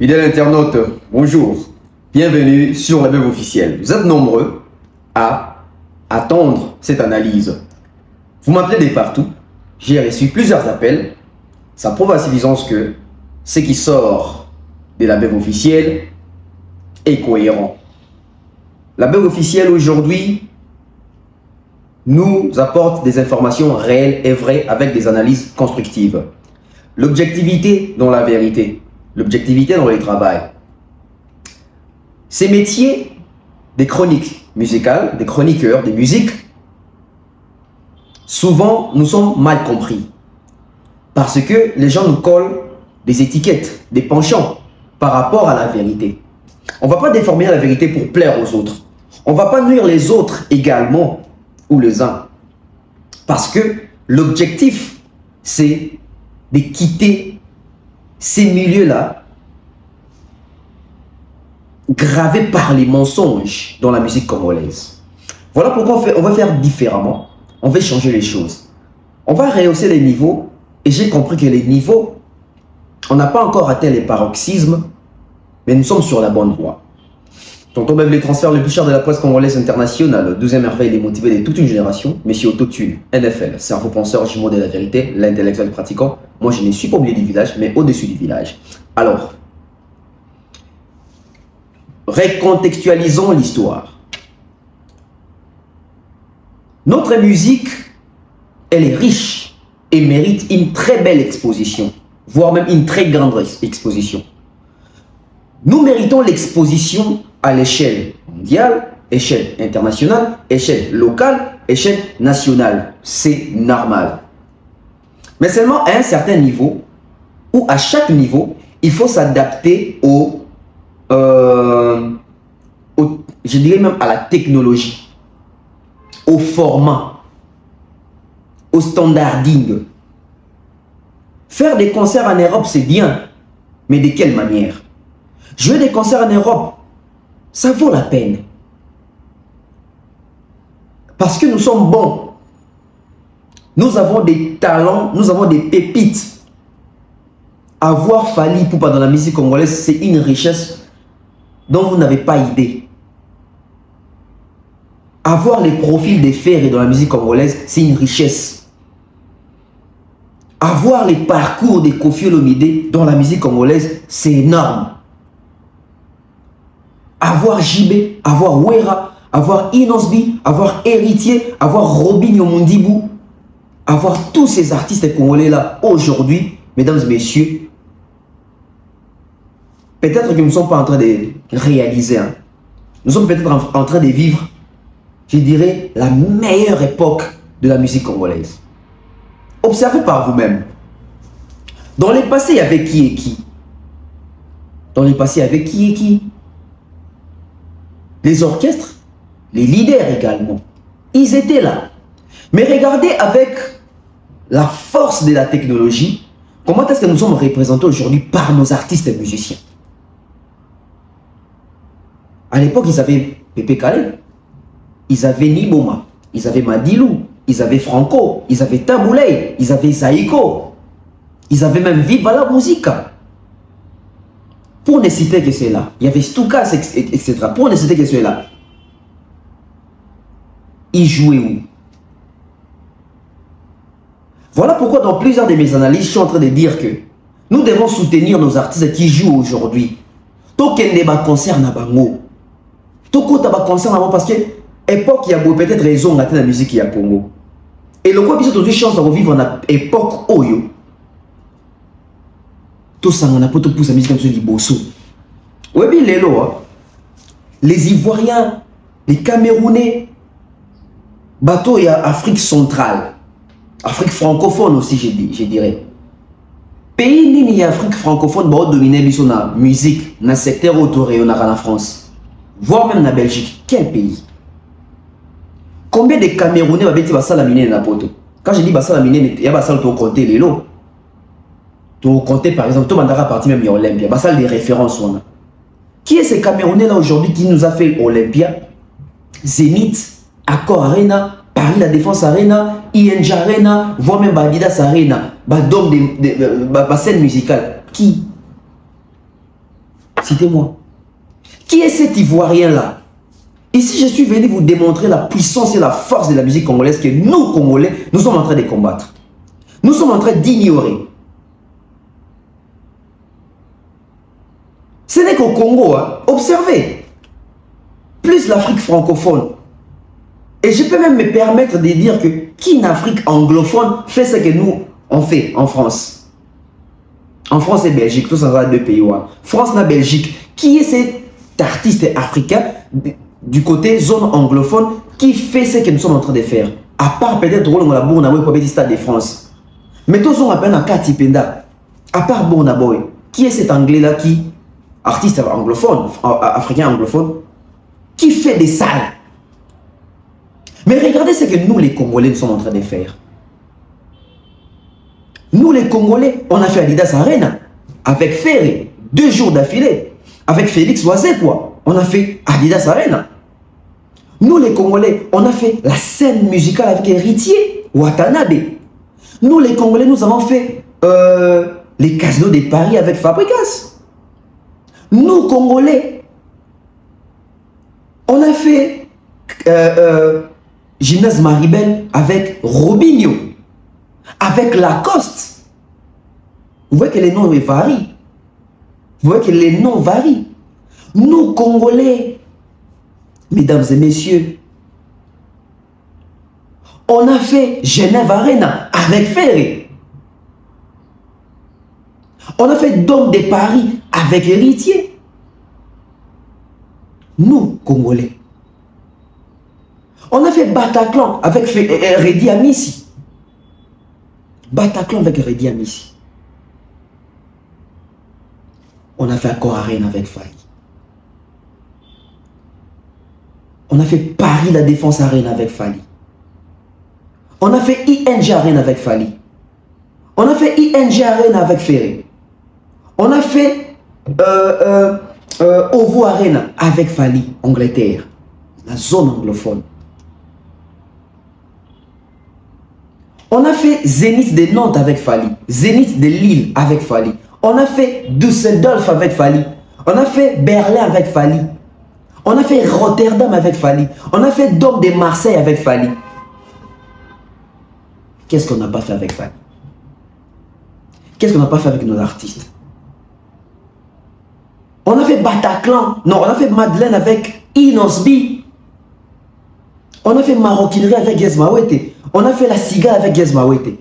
Fidèles internautes, bonjour. Bienvenue sur la web officielle. Vous êtes nombreux à attendre cette analyse. Vous m'appelez de partout. J'ai reçu plusieurs appels. Ça prouve à suffisance que ce qui sort de la web officielle est cohérent. La web officielle aujourd'hui nous apporte des informations réelles et vraies avec des analyses constructives. L'objectivité dans la vérité. L'objectivité dans le travail. Ces métiers des chroniques musicales, des chroniqueurs, des musiques, souvent nous sommes mal compris. Parce que les gens nous collent des étiquettes, des penchants par rapport à la vérité. On ne va pas déformer la vérité pour plaire aux autres. On ne va pas nuire les autres également ou les uns. Parce que l'objectif, c'est de quitter ces milieux-là gravés par les mensonges dans la musique congolaise. Voilà pourquoi on va faire différemment. On va changer les choses. On va rehausser les niveaux. Et j'ai compris que les niveaux, on n'a pas encore atteint les paroxysmes, mais nous sommes sur la bonne voie. Tonton Bev, les transferts les plus chers de la presse congolaise internationale, 12e merveille démotivée de toute une génération, Monsieur Autotune, NFL, cerveau penseur, jumeau de la vérité, l'intellectuel pratiquant. Moi, je ne suis pas au milieu du village, mais au-dessus du village. Alors, recontextualisons l'histoire. Notre musique, elle est riche et mérite une très belle exposition, voire même une très grande exposition. Nous méritons l'exposition à l'échelle mondiale, échelle internationale, échelle locale, échelle nationale. C'est normal. Mais seulement à un certain niveau, ou à chaque niveau, il faut s'adapter je dirais même à la technologie, au format, au standarding. Faire des concerts en Europe, c'est bien, mais de quelle manière? Jouer des concerts en Europe, ça vaut la peine. Parce que nous sommes bons. Nous avons des talents, nous avons des pépites. Avoir Fally Ipupa dans la musique congolaise, c'est une richesse dont vous n'avez pas idée. Avoir les profils des fers dans la musique congolaise, c'est une richesse. Avoir les parcours des Koffi Olomide dans la musique congolaise, c'est énorme. Avoir JB, avoir Wera, avoir Inosbi, avoir Héritier, avoir Robinho Mondibou, avoir tous ces artistes congolais là aujourd'hui, mesdames et messieurs, peut-être que nous ne sommes pas en train de réaliser. Hein. Nous sommes peut-être en train de vivre, je dirais, la meilleure époque de la musique congolaise. Observez par vous-même. Dans les passés, il y avait qui et qui? Dans les passés, il y avait qui et qui? Les orchestres, les leaders également. Ils étaient là. Mais regardez avec la force de la technologie, comment est-ce que nous sommes représentés aujourd'hui par nos artistes et musiciens. À l'époque, ils avaient Pépé Kalé, ils avaient Niboma, ils avaient Madilou, ils avaient Franco, ils avaient Taboulay, ils avaient Saïko, ils avaient même Viva la Musica. Pour ne citer que cela, il y avait Stoukas, etc. Pour ne citer que cela, ils jouaient où? Voilà pourquoi dans plusieurs de mes analyses, je suis en train de dire que nous devons soutenir nos artistes qui jouent aujourd'hui. Tokende ba concert na bango. Toko taba concert na bango parce que époque il y a peut-être raison dans la musique ya Congo. Et le quoi puis aujourd'hui chance de vivre en époque oyo. Tout ça on a pas tout pour sa musique comme ça liboso. Ouais bien les Ivoiriens, les Camerounais, bateau il y a Afrique centrale, Afrique francophone aussi je dirais. Pays nini Afrique francophone va dominer biso na musique, na secteur autour en France, voire même na Belgique. Quel pays? Combien de Camerounais va bêter basala mine na poto? Quand je dis basala mine, il y a basala pour compter les lots. Pour compter par exemple, tout le monde a parti même à Olympia. Basala des références. Qui est ce Camerounais là aujourd'hui qui nous a fait Olympia, Zénith, Accor Arena, Paris La Défense Arena, ING Arena, voire même Adidas Arena, scène musicale? Qui? Citez-moi. Qui est cet Ivoirien-là? Ici, je suis venu vous démontrer la puissance et la force de la musique congolaise que nous, Congolais, nous sommes en train de combattre. Nous sommes en train d'ignorer. Ce n'est qu'au Congo, hein, observez, plus l'Afrique francophone. Et je peux même me permettre de dire que qui en Afrique anglophone fait ce que nous, on fait en France. En France et Belgique, tous ça va deux pays. Ouais. France et Belgique. Qui est cet artiste africain du côté zone anglophone qui fait ce que nous sommes en train de faire? À part peut-être la Bournaboy pour le Stade de France. Mais tous on appelle un Katipenda. À part Bournaboy. Qui est cet anglais-là qui, artiste anglophone, africain anglophone, qui fait des salles? Mais regardez ce que nous les Congolais nous sommes en train de faire. Nous les Congolais, on a fait Adidas Arena avec Ferré, 2 jours d'affilée. Avec Félix Oisé, quoi. On a fait Adidas Arena. Nous les Congolais, on a fait la scène musicale avec Héritier, Watanabe. Nous les Congolais, nous avons fait les casinos de Paris avec Fabricas. Nous Congolais, on a fait Gymnase Maribel avec Robinho, avec Lacoste. Vous voyez que les noms varient. Vous voyez que les noms varient. Nous, Congolais, mesdames et messieurs, on a fait Genève Arena avec Ferré. On a fait Dôme de Paris avec Héritier. Nous, Congolais. On a fait Bataclan avec Redi Amissi. Bataclan avec Redi Amissi. On a fait Accor Arena avec Fali. On a fait Paris La Défense Arena avec Fali. On a fait ING Arena avec Fali. On a fait ING Arena avec Ferré. On a fait Ovo Arena avec Fali, Angleterre. La zone anglophone. On a fait Zénith de Nantes avec Fali. Zénith de Lille avec Fali. On a fait Düsseldorf avec Fali. On a fait Berlin avec Fali. On a fait Rotterdam avec Fali. On a fait Dôme de Marseille avec Fali. Qu'est-ce qu'on n'a pas fait avec Fali? Qu'est-ce qu'on n'a pas fait avec nos artistes? On a fait Bataclan. Non, on a fait Madeleine avec Inosbi. On a fait Maroquinerie avec Gezmawete. On a fait La Cigale avec Gezmawete.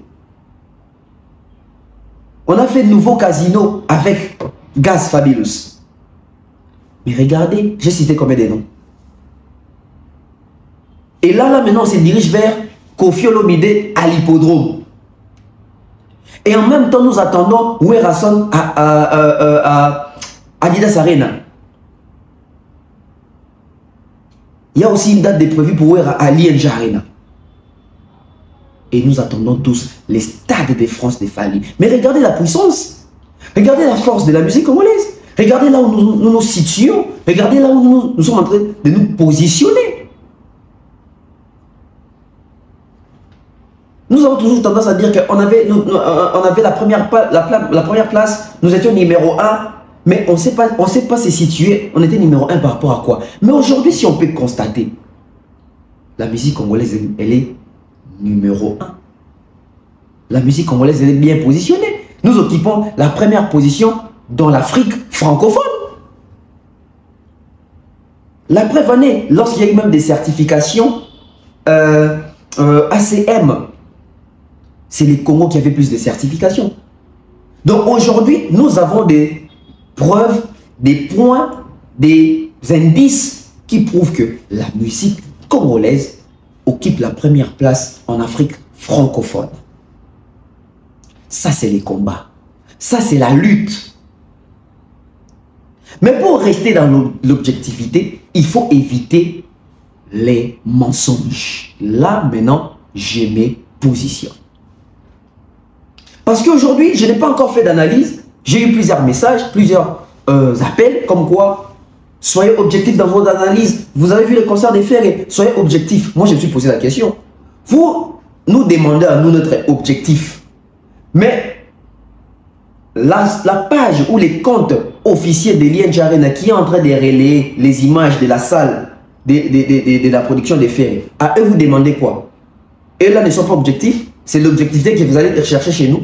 On a fait Nouveau Casino avec Gaz Fabulous. Mais regardez, j'ai cité combien de noms. Et là, maintenant, on se dirige vers Kofi Olomide à l'hippodrome. Et en même temps, nous attendons Werrason à Adidas Arena. Il y a aussi une date de prévue pour Wera à l'ING Arena. Et nous attendons tous les stades de France de Fali. Mais regardez la puissance. Regardez la force de la musique congolaise. Regardez là où nous nous situons. Regardez là où nous sommes en train de nous positionner. Nous avons toujours tendance à dire qu'on avait, on avait la première place, nous étions numéro 1, mais on ne sait pas se situer, on était numéro 1 par rapport à quoi. Mais aujourd'hui, si on peut constater, la musique congolaise, elle est numéro 1. La musique congolaise, elle est bien positionnée. Nous occupons la première position dans l'Afrique francophone. La preuve en est, lorsqu'il y a eu même des certifications ACM, c'est les Congos qui avaient plus de certifications. Donc aujourd'hui, nous avons des preuves, des points, des indices qui prouvent que la musique congolaise occupe la première place en Afrique francophone. Ça, c'est les combats. Ça, c'est la lutte. Mais pour rester dans l'objectivité, il faut éviter les mensonges. Là, maintenant, je me positionne. Parce qu'aujourd'hui, je n'ai pas encore fait d'analyse. J'ai eu plusieurs messages, plusieurs appels, comme quoi, soyez objectifs dans vos analyses. Vous avez vu le concert des Ferré, soyez objectifs. Moi, je me suis posé la question. Vous nous demandez à nous notre objectif. Mais la page ou les comptes officiels de Lienja Arena qui est en train de relayer les images de la salle de la production des ferries, à eux vous demandez quoi? Eux là ne sont pas objectifs, c'est l'objectivité que vous allez rechercher chez nous.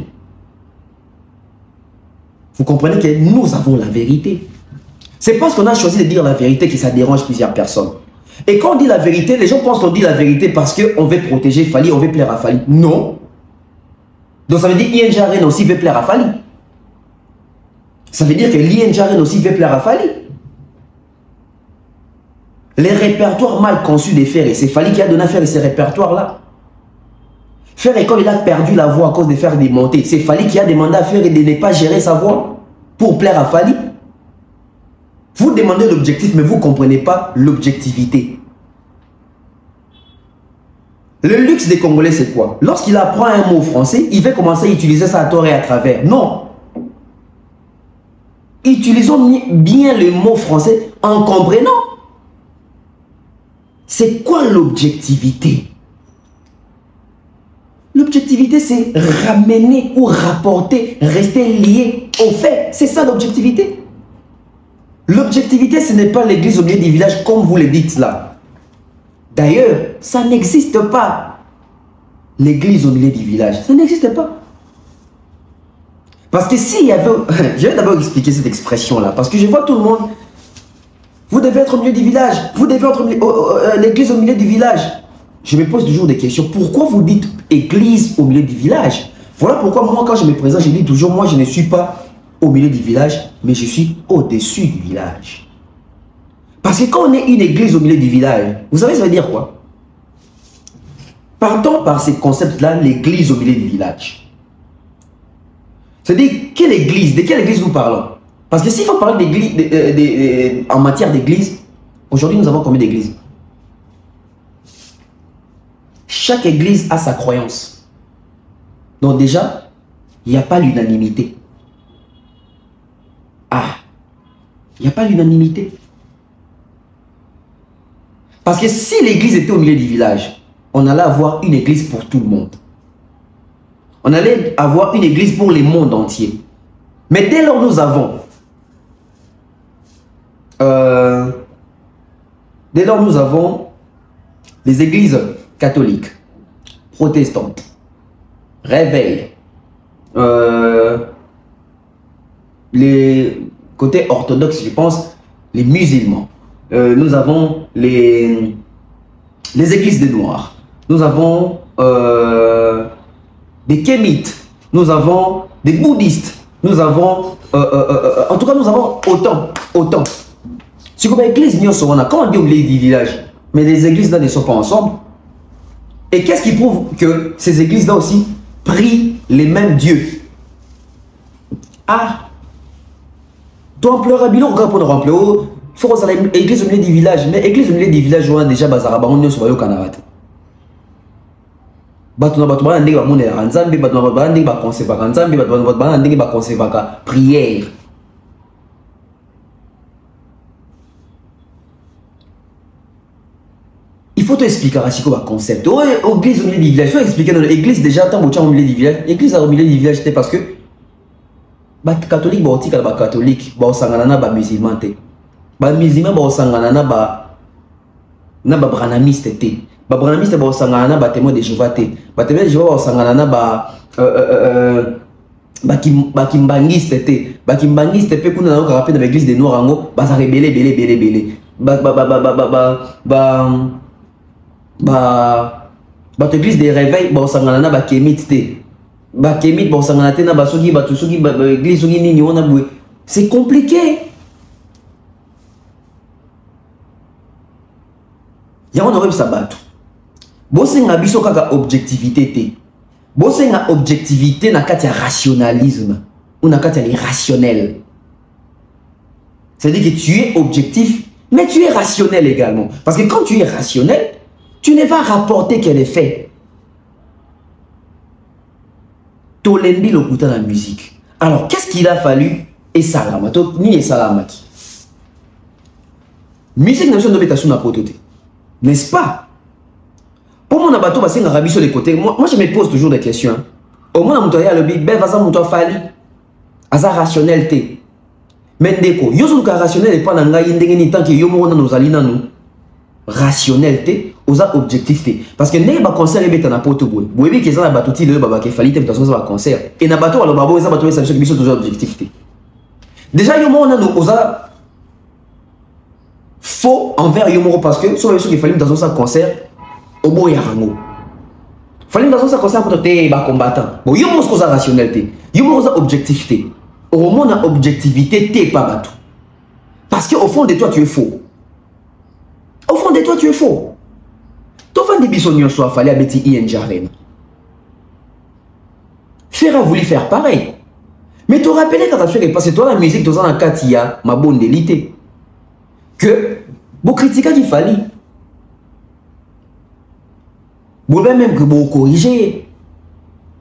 Vous comprenez que nous avons la vérité. C'est parce qu'on a choisi de dire la vérité que ça dérange plusieurs personnes. Et quand on dit la vérité, les gens pensent qu'on dit la vérité parce qu'on veut protéger Fally, on veut plaire à Fally. Non. Donc ça veut dire Lienja Arena aussi veut plaire à Fally. Ça veut dire que Lienja Arena aussi veut plaire à Fally. Les répertoires mal conçus des Ferré, c'est Fally qui a donné à faire ces répertoires-là. Ferré, comme il a perdu la voix à cause de faire des montées, c'est Fally qui a demandé à Ferré de ne pas gérer sa voix pour plaire à Fally. Vous demandez l'objectif, mais vous ne comprenez pas l'objectivité. Le luxe des Congolais, c'est quoi? Lorsqu'il apprend un mot français, il va commencer à utiliser ça à tort et à travers. Non. Utilisons bien le mot français en comprenant. C'est quoi l'objectivité? L'objectivité, c'est ramener ou rapporter, rester lié au fait. C'est ça l'objectivité. L'objectivité, ce n'est pas l'église au milieu du village comme vous le dites là. D'ailleurs, ça n'existe pas. L'église au milieu du village, ça n'existe pas. Parce que s'il y avait... Je vais d'abord expliquer cette expression-là. Parce que je vois tout le monde... Vous devez être au milieu du village. Vous devez être l'église au milieu du village. Je me pose toujours des questions. Pourquoi vous dites église au milieu du village? Voilà pourquoi moi, quand je me présente, je dis toujours, moi, je ne suis pas au milieu du village, mais je suis au-dessus du village. Parce que quand on est une église au milieu du village, vous savez, ça veut dire quoi? Partons par ces concepts-là, l'église au milieu du village. C'est-à-dire, quelle église? De quelle église nous parlons? Parce que s'il faut parler d'église, en matière d'église, aujourd'hui nous avons combien d'églises? Chaque église a sa croyance. Donc déjà, il n'y a pas l'unanimité. Ah, il n'y a pas l'unanimité. Parce que si l'église était au milieu du village, on allait avoir une église pour tout le monde. On allait avoir une église pour le monde entier. Mais dès lors nous avons les églises catholiques, protestantes, réveil, les côtés orthodoxes, je pense, les musulmans. Nous avons les églises des Noirs. Nous avons des kémites. Nous avons des bouddhistes. Nous avons... en tout cas, nous avons autant. Si comme église, quand on dit au milieu du village, mais les églises-là ne sont pas ensemble. Et qu'est-ce qui prouve que ces églises-là aussi prient les mêmes dieux? Ah, toi, pleure bilan, on pour remplir. Il faut que l'église au milieu du village. Mais l'église au milieu du village, on a déjà Bazaraba, on est sur le Canada. Prière. Il faut te expliquer un concept. L'église au milieu du village. Il faut expliquer dans l'église déjà, tant au milieu du village. L'église au milieu du village, c'était parce que les catholiques, les catholiques, les musulmans, les musulmans, les branamistes, les branamistes, les témoins de Jéhovah, les témoins de Jéhovah, les kimbangistes, les kimbangistes, dans l'église des Noirs, ils sont rebellés, l'église des réveils, les kémites, c'est compliqué. Il y a un sabato. Bosse nga biso kaka objectivité te. Bosse nga objectivité na kati ya rationalisme ou na kati ya l'irrationnel. C'est-à-dire que tu es objectif, mais tu es rationnel également. Parce que quand tu es rationnel, tu ne vas rapporter quel effet. Tolendi le couteau dans la musique. Alors, qu'est-ce qu'il a fallu? Et salamato, ni et salamaki. Musique n'a pas de na prototé. N'est-ce pas? Pour mon abato, parce qu'il y a un sur les côtés. Moi, je me pose toujours des questions. Au moins, je me dis, ben, vas-y, Fally. aza rationnel te. Mais ndeko, yo zo ka rationnel et pas na ngai ndenge ni tant que yo mo na nozali nanu rationnel te, oza objectif te. Parce que ndenge ba concert ebeta na poto boy. Boyebi ke za na batoti le baba ke fali te mutaso ba concert. Et na bato alo babo eza bato esa biso biso toujours objectif te. Déjà yo mo na no oza faux envers yo mo parce que so biso ke fali mutaso sa concert obo ya rango. Fali mutaso sa concert pour te ba combattant. Bon yo mo ko za rationnel te. Yo mo oza objectif te. Au moins, la objectivité, t'es pas bateau. Parce qu'au fond de toi, tu es faux. Au fond de toi, tu es faux. Ton fan de bisognos soit fallait à Betty Ienjaren. Faire a voulu faire pareil. Mais tu te rappelles quand tu as fait parce que toi, la musique, tu as un Katia, ma bonne délité. Que, vous critiquez qu'il fallait. Vous même que vous corriger.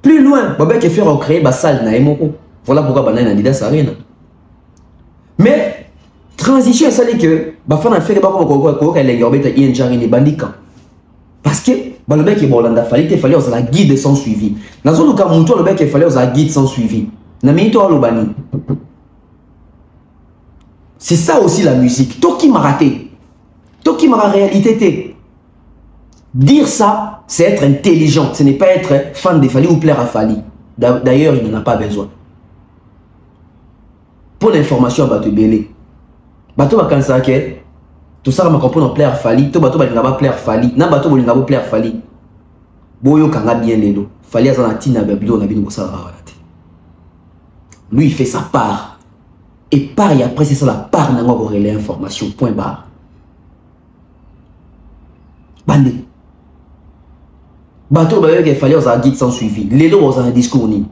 Plus loin, vous avez faire créer ma salle, voilà pourquoi Banane a dit ça rien. Mais transition ça dit que Bafan a fait pas comme elle est Ienjaren et bandika. Parce que le mec est bon, il fallait la guide sans suivi. Dans un cas le mec il fallait la guide sans suivi. Na minito alobani. C'est ça aussi la musique. Toi qui m'a raté. Toi qui m'a réalité. Dire ça, c'est être intelligent. Ce n'est pas être fan de Fali ou plaire à Fali. D'ailleurs, il n'en a pas besoin. Pour l'information, bateau belé. Bateau va cancer que tout ça va comprendre plaire Fali. Tout bateau va plaire Fali. Na bateau va plaire Fali. Boyo kanga bien lelo. Fali a zana tina babilo na bino ça va. Lui il fait sa part. Et part et après c'est ça la part n'a pas relais information point barre. Bandé. Bateau va qu'il fallait un guide sans suivi. Lelo on a un discours ni.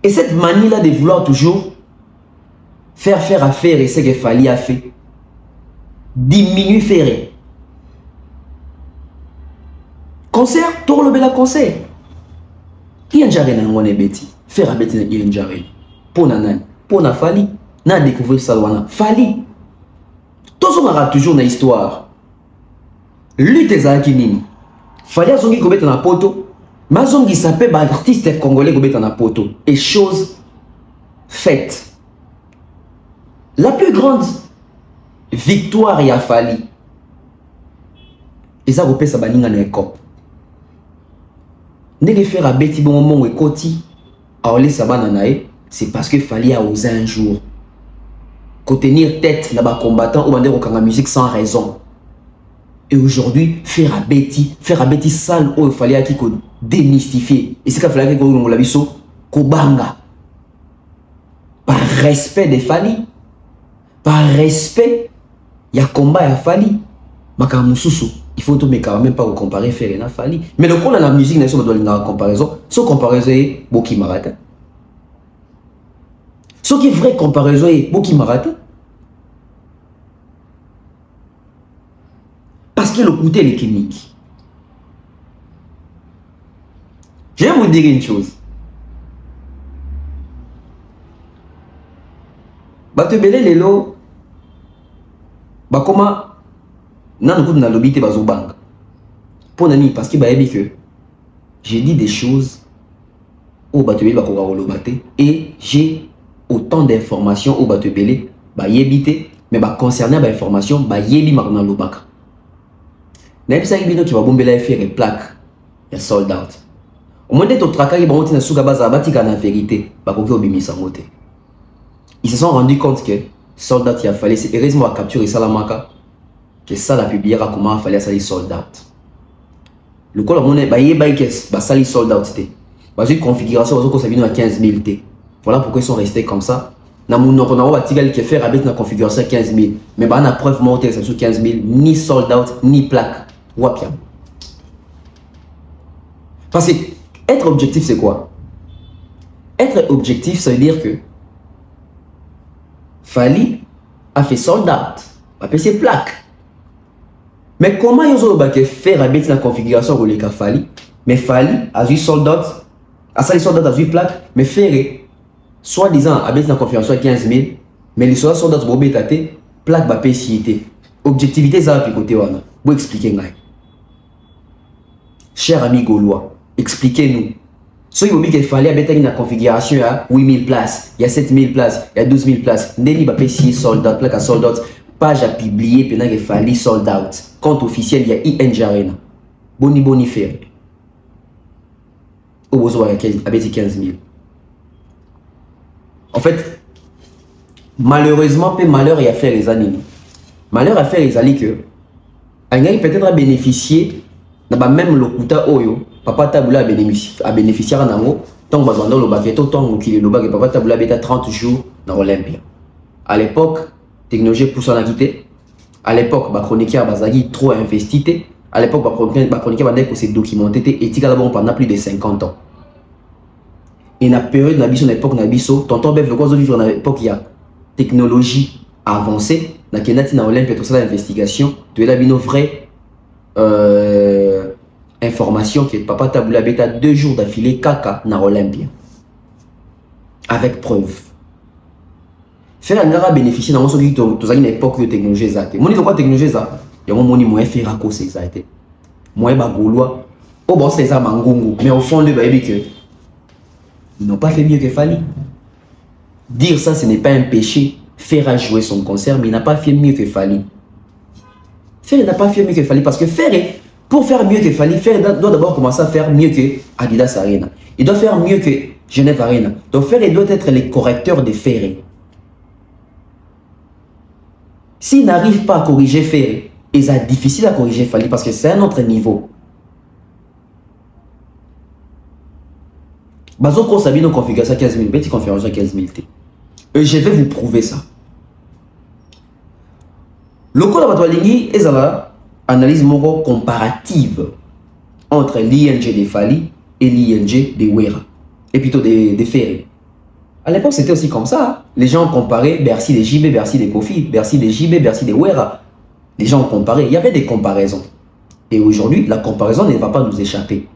Et cette manie-là de vouloir toujours faire affaire et ce qu'il fallait à faire, diminue faire. Concert, tout le bel concert. Ienjaren n'a pas bêti. Faire à bêti Ienjaren. Pour nanan, pour na fali, na découvrir ça wana. Fali. Tout ça aura toujours une histoire. Lutte ezalaki nini. Fali azongi kobeta na poto. Mazongi s'appelle artiste congolais qui est en poto. Et chose faite. La plus grande victoire y a fallu. Et ça vous ça baninga na ekop. Ndenge faire à beti bon moment et koti a olé sabana nae, c'est parce que fallait a osé un jour. Ko tenir tête na ba combattant ou bande ko musique sans raison. Et aujourd'hui, faire à bêtis sale où il fallait qu'il démystifier. Et c'est qu'il fallait qu'on l'a vu Kobanga. Par respect des Fali, par respect, il y a combat à Fali. Makamususu, il faut tout mais quand même pas comparer faire à Fali. Mais le coup dans la musique, nation doit une comparaison. Ce comparaison est Boki Marata. Ce qui est vrai comparaison est Boki Marata. Parce que le côté est clinique. Je vais vous dire une chose. Batebele lelo, comment nan na lobby te bazobanga. Pour nani parce que que j'ai dit des choses au Batebele bakora olobate et j'ai autant d'informations au Batebele ba yebite mais ba concerner ba information ba yebi makna lobaka. Même si tu vas bomber faire une plaque, il y a sold out. Au moins, tu as traqué na suka baza batika na vérité, ba koki obimi sangote. Ils se sont rendus compte que sold out il a fallu, c'est heureusement à capturer Salamaka que ça la publiera comment il fallait ça les sold out. Le col monnaie ba yeba que ba sali sold out té. Ba j'ai configuration bazo ko ça vient à 15 000 té. Voilà pourquoi ils sont restés comme ça. Na mon on a batika qui faire avec la configuration 15 000, mais ba na preuve monter ça sur 15 000 ni sold out ni plaque. Wapia. Parce que être objectif, c'est quoi? Être objectif, ça veut dire que Fali a fait sold out, a fait ses plaques. Mais comment ils ont faire avec la configuration pour les cas Fali? Mais Fali a eu sold out, a sali sold out a eu plaque, mais faire soi-disant avec la configuration 15 000, mais les soldats sold out pour bétater, plaque va payer. Objectivité, ça va picoter. Vous expliquez. Cher ami Gaulois, expliquez-nous. Ce qu'il fallait mettre une configuration à 8000 places, il y a 7000 places, il y a 12 000 places. Dès va payer 6 sold out, plaque à sold out, page à publier, puis il fallait sold out. Compte officiel, il y a ING Arena. Boni faire. Au besoin, il y a 15 000. En fait, malheureusement, malheur, il a fait les années. Malheur a fait les années que, il peut-être à bénéficier, même le Kuta Oyo. Papa Taboula a bénéficié en ango, tant que le baguette, tant qu'il est le baguette, Papa Taboula a 30 jours dans l'Olympia. À l'époque, technologie pour s'en quitter. À l'époque, les chroniqueurs Bazagi trop investi. À l'époque, les chroniqueurs Bazagi s'est documenté et il pendant plus de 50 ans. Et dans la période, dans l'époque, tonton Bev, le quoi vivre dans l'époque, il y a technologie avancée. Dans l'Olympia, tout ça, l'investigation, tu es là, une vraie information que Papa Taboula a 2 jours d'affilée caca dans l'Olympia. Avec preuve. Faire un bénéficier dans une époque de technologie exacte. Moi, je dis technologie exacte. Il y a un moment où faire à cause de ça. Moi, je suis gaulois. Oh, bon, c'est ça, mangongo. Mais au fond, ils n'ont pas fait mieux que Fali. Dire ça, ce n'est pas un péché. Faire à jouer son concert, mais il n'a pas fait mieux que Fali. Faire n'a pas fait mieux que Fali parce que pour faire mieux que Fali, doit d'abord commencer à faire mieux que Adidas Arena. Il doit faire mieux que Genève Arena. Donc il doit être les correcteurs de Ferré. S'il n'arrive pas à corriger Ferré, c'est difficile à corriger Fali parce que c'est un autre niveau. Bazoko Sabino configuration 15 000, petit configuration 15 000. Et je vais vous prouver ça. Le code Batwalingi est une analyse comparative entre l'ING de Fali et l'ING de Wera. Et plutôt de Ferré. À l'époque, c'était aussi comme ça. Les gens comparaient Bercy de JB, Bercy de Kofi, Bercy de JB, Bercy de Wera. Les gens comparaient. Il y avait des comparaisons. Et aujourd'hui, la comparaison ne va pas nous échapper.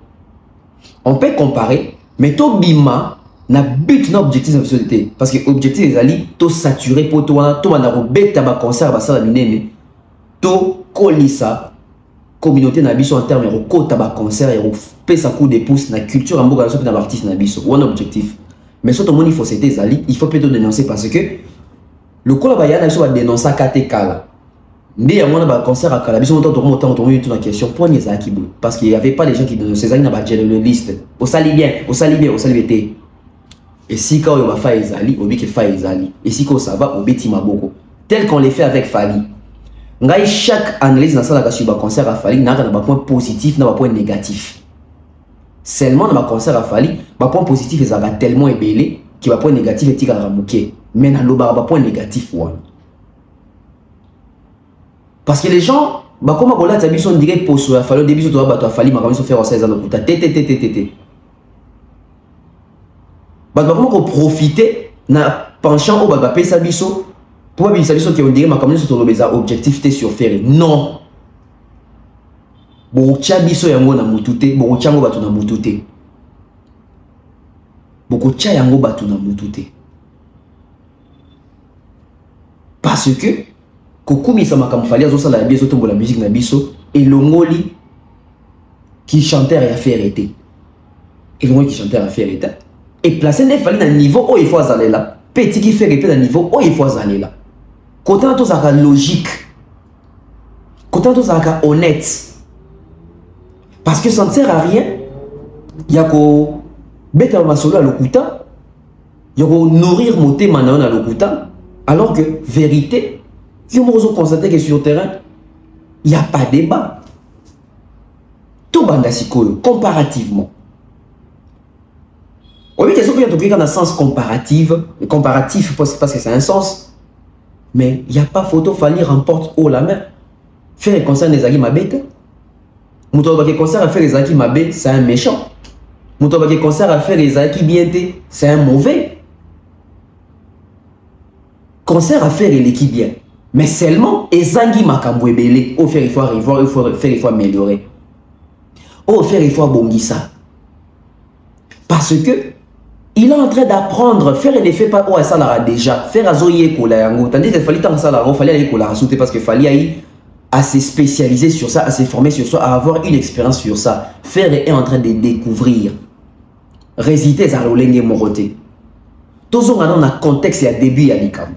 On peut comparer, mais tout bima n'a but n'a objectif de société. Parce que l'objectif des alliés, tout saturé pour toi, tout n'a pas de concert, ça va minene. Tout colissa, communauté n'a pas en termes de côté de concert et de sa coup de pouce, la culture en bourgeois dans l'artiste n'a pas un objectif. Mais surtout, il faut c'était des alliés, il faut plutôt dénoncer parce que le collaborateur va dénoncer à Katekala. Mais il y a un concert à Kala, la question pour les Zaki parce qu'il n'y avait pas des gens qui dénonçaient, ils n'avaient pas de liste. Au sali bien, au sali bien, au sali bien. Et si quand on va faire les alliés, on dit que faire les alliés. Et si quand ça va, on bétima beaucoup. Tel qu'on les fait avec Fali. Chaque analyse dans ça, sur le concert à Fali, n'a pas de point positif, n'a pas de point négatif. Seulement dans le concert à Fali, le point positif est tellement ébélé qu'il va point négatif et tigre à mouquer. Mais dans le point négatif, parce que les gens, comme on a dit, on dirait pour ça, au début, tu vas Fali, mais quand faire 16 ans de putain, tété. Comment on profiter na penchant au bagapé sabiso pour pas sabiso qui on dirait ma comme sur le objectif sur faire non bon chabiso yango na mutute bon chango batu na mutute boko cha yango batu na mutute parce que kokumi sama kam fali azo sala biso tombo la musique na biso et longoli qui chanteur et affaire été et longoli qui chanteur affaire été et placer des Fali dans le niveau où il faut aller là. Petit qui fait répéter dans le niveau où il faut aller là. Quand on a logique, quand on a honnête, parce que ça ne sert à rien. Il y a que bête à masolo à l'okuta, il y a que nourrir mon thé maintenant à l'okuta, alors que vérité, il y a constaté que sur le terrain, il n'y a pas de débat. Tout bandasicolo, comparativement. Oui, question que tu dans un sens comparatif parce que c'est un sens. Mais il n'y a pas photo, Fali remporte haut la main. Faire les concerts des Agui Mabé. Moutoba qui concert à faire les Agui Mabé, c'est un méchant. Moutoba qui concert à faire les Agui Bienté, c'est un mauvais. Concert à faire l'équipe bien. Mais seulement, Ezangi Makamboué Belé, au faire il faut arriver, il faut améliorer. Au faire il faut bongisa. Parce que il est en train d'apprendre, faire un effet pas, oh, ça l'a déjà, faire à Zoye Kolayango. Tandis qu'il fallait tant ça là, il fallait aller Kolarasouté parce qu'il fallait aller à se spécialiser sur ça, à se former sur ça, à avoir une expérience sur ça. Faire est en train de découvrir. résultat ça lolenge moroté tozo ngana na contexte ya début ya likam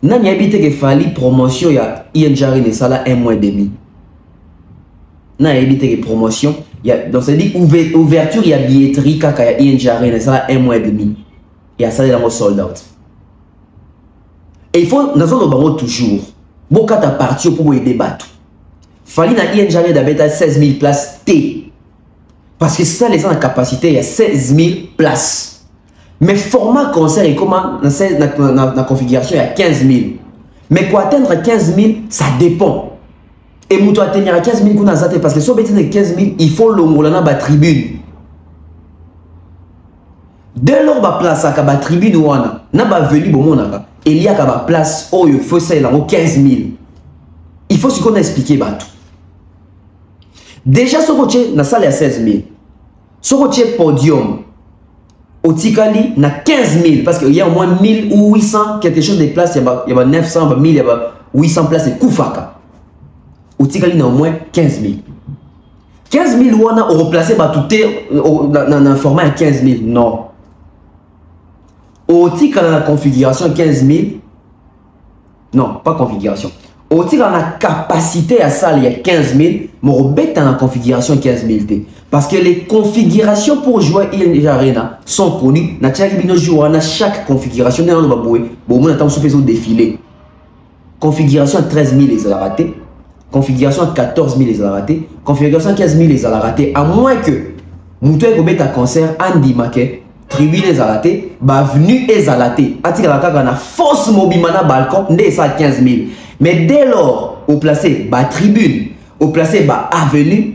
nani habite que fali promotion ya INJR ne sala 1 mois et demi na habite que promotion ya donc ça dit ouverture ya billetterie kaka ya INJR ne sala 1 mois et demi ya sala la sold out et il faut nazo lo bango toujours boka ta parti pour aider bateau fali na INJR d'abeta 16 000 places T parce que ça les gens en capacité il y a 16 000 places. Mais format concert et comment la configuration il y a 15 000. Mais pour atteindre 15 000, ça dépend. Et pour atteindre 15 000, parce que si on veut atteindre 15 000, il faut l'ongolana la tribune. Dès lors ba place à la tribune wana, na ba venu bon monaka, il y a ba place où il faut ça là 15 000. Il faut ce qu'on a expliqué batou. Déjà ce côté na salle à 16 000. Ce côté podium au Tikali, il y a 15 000 parce qu'il y a au moins 1000 ou 800 quelque chose de places, il y a 900, 1000, il y a 800 places de Koufaka. Au Tikali, il y a au moins 15 000. 15 000 on a replacé dans un format à 15 000. Non. Au Tikali, la configuration 15 000. Non, pas configuration. Au Tikali, la capacité à salle, il y a 15 000. Mais au bet dans la configuration 15 000. Parce que les configurations pour jouer INJR sont connues. Dans chaque configuration, on a défilé. Configuration 13 000 les a raté. Configuration 14 000 les a raté. Configuration 15 000 les a raté. À moins que Moutou Ekobet à concert, Andy Maquet, tribune les a raté, Bavenu les a raté. Atika la force mobimana balcon, n'est ça 15 000. Mais dès lors, au placé, tribune, au placé, avenue,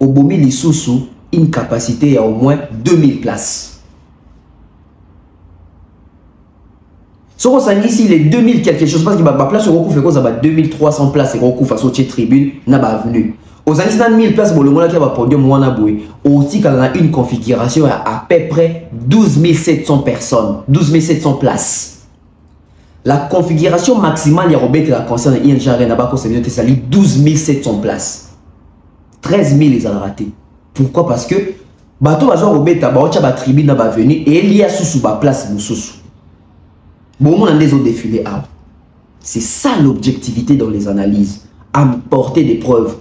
au Bomi Lissoussou, une capacité à au moins 2000 places. Si on s'en ici, les 2000 quelque chose, parce que la place au Roku fait quoi, ça va 2300 places, et Roku face au tribune, n'a pas venu. Aux années 1000 places, bon, le monde qui va podium, on a boué. Aussi, quand on a une configuration à peu près 12 700 personnes, 12 700 places. La configuration maximale, il y a Robert la concerne INJR, n'a pas conservé, c'est 12 700 places. 13 000 les a ratés. Pourquoi? Parce que bateau bazo robeta ba tribune na ba venu et il y a sous ba place sous. Bon on a des autres défilés. C'est ça l'objectivité dans les analyses, apporter des preuves.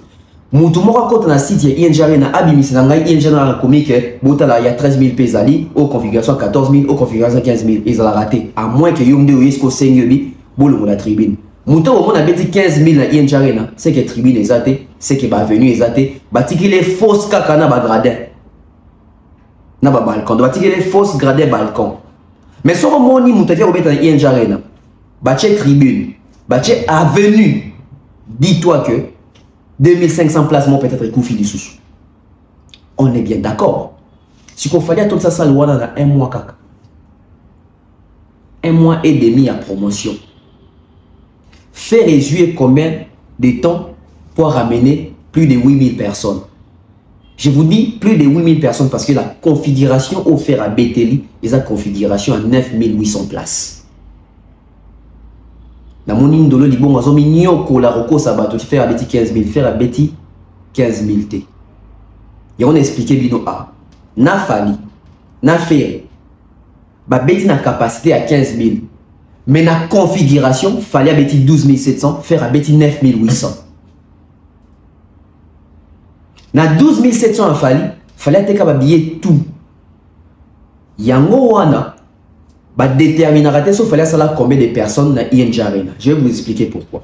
Moutomo raconte na site INJR na abimisi na ngai INJR na commis que botala il y a 13 000 pesali aux configuration 14 000 aux configuration 15 000 ils ont raté à moins que yomde oyesko sengebi bolo la tribune. Mouton au monde a dit 15 000 na INJR, c'est que tribune les athées, c'est que venu les athées, bâti les fausses caca na gradin, na balcon, bâti les fausses gradins balcon. Mais sur le monde, mouton au bête na INJR, bâti tribune, bâti avenue. Dis-toi que 2500 places m'ont peut-être koufi du sous. On est bien d'accord. Si qu'on fallait tout ça, ça loi dans un mois caca, 1 mois et demi à promotion. Faire réduire combien de temps pour ramener plus de 8000 personnes. Je vous dis plus de 8000 personnes parce que la configuration offerte à Beteli est la configuration à 9800 places. La monine de l'Olibon, on a mis la Roko Sabato, faire à Betty 15 000, faire à Betty 15 000 T. Et on a expliqué bino A. Na fali, na fait, Betty n'a capacité à 15 000. Mais la configuration, il fallait à 12 700, faire à 9 800. Na 12 700 il fallait habiller tout. Yango wana, déterminer il fallait savoir combien de personnes na INJR. Je vais vous expliquer pourquoi.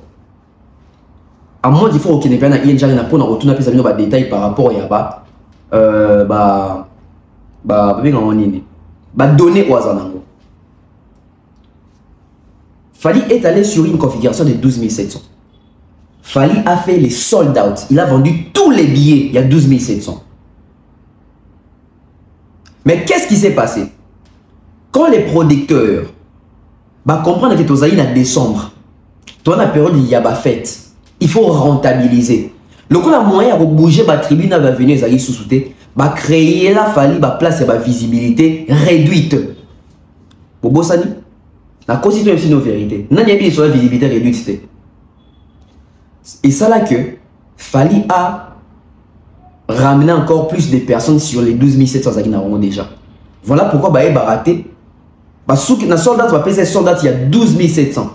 À moins qu'il faut qu'il n'y ait pas na INJR pour nous retourner plus à détails par rapport à donner au hasard. Fali est allé sur une configuration de 12 700. Fali a fait les sold out. Il a vendu tous les billets. Il y a 12 700. Mais qu'est-ce qui s'est passé? Quand les producteurs comprennent que tu as en décembre, tu as une période il y a la fête, il faut rentabiliser. Le coup, la moyen de bouger la tribune va venir sous-souté, créer la Fali, place et visibilité réduite. Bobo Sani? La constitution est une vérité. N'a pas sur la visibilité réduite. Et ça là que Fali a ramené encore plus de personnes sur les 12 700 qui n'ont déjà. Voilà pourquoi bah baraté. Bah sous na soldat va payer soldat il y a 12 700.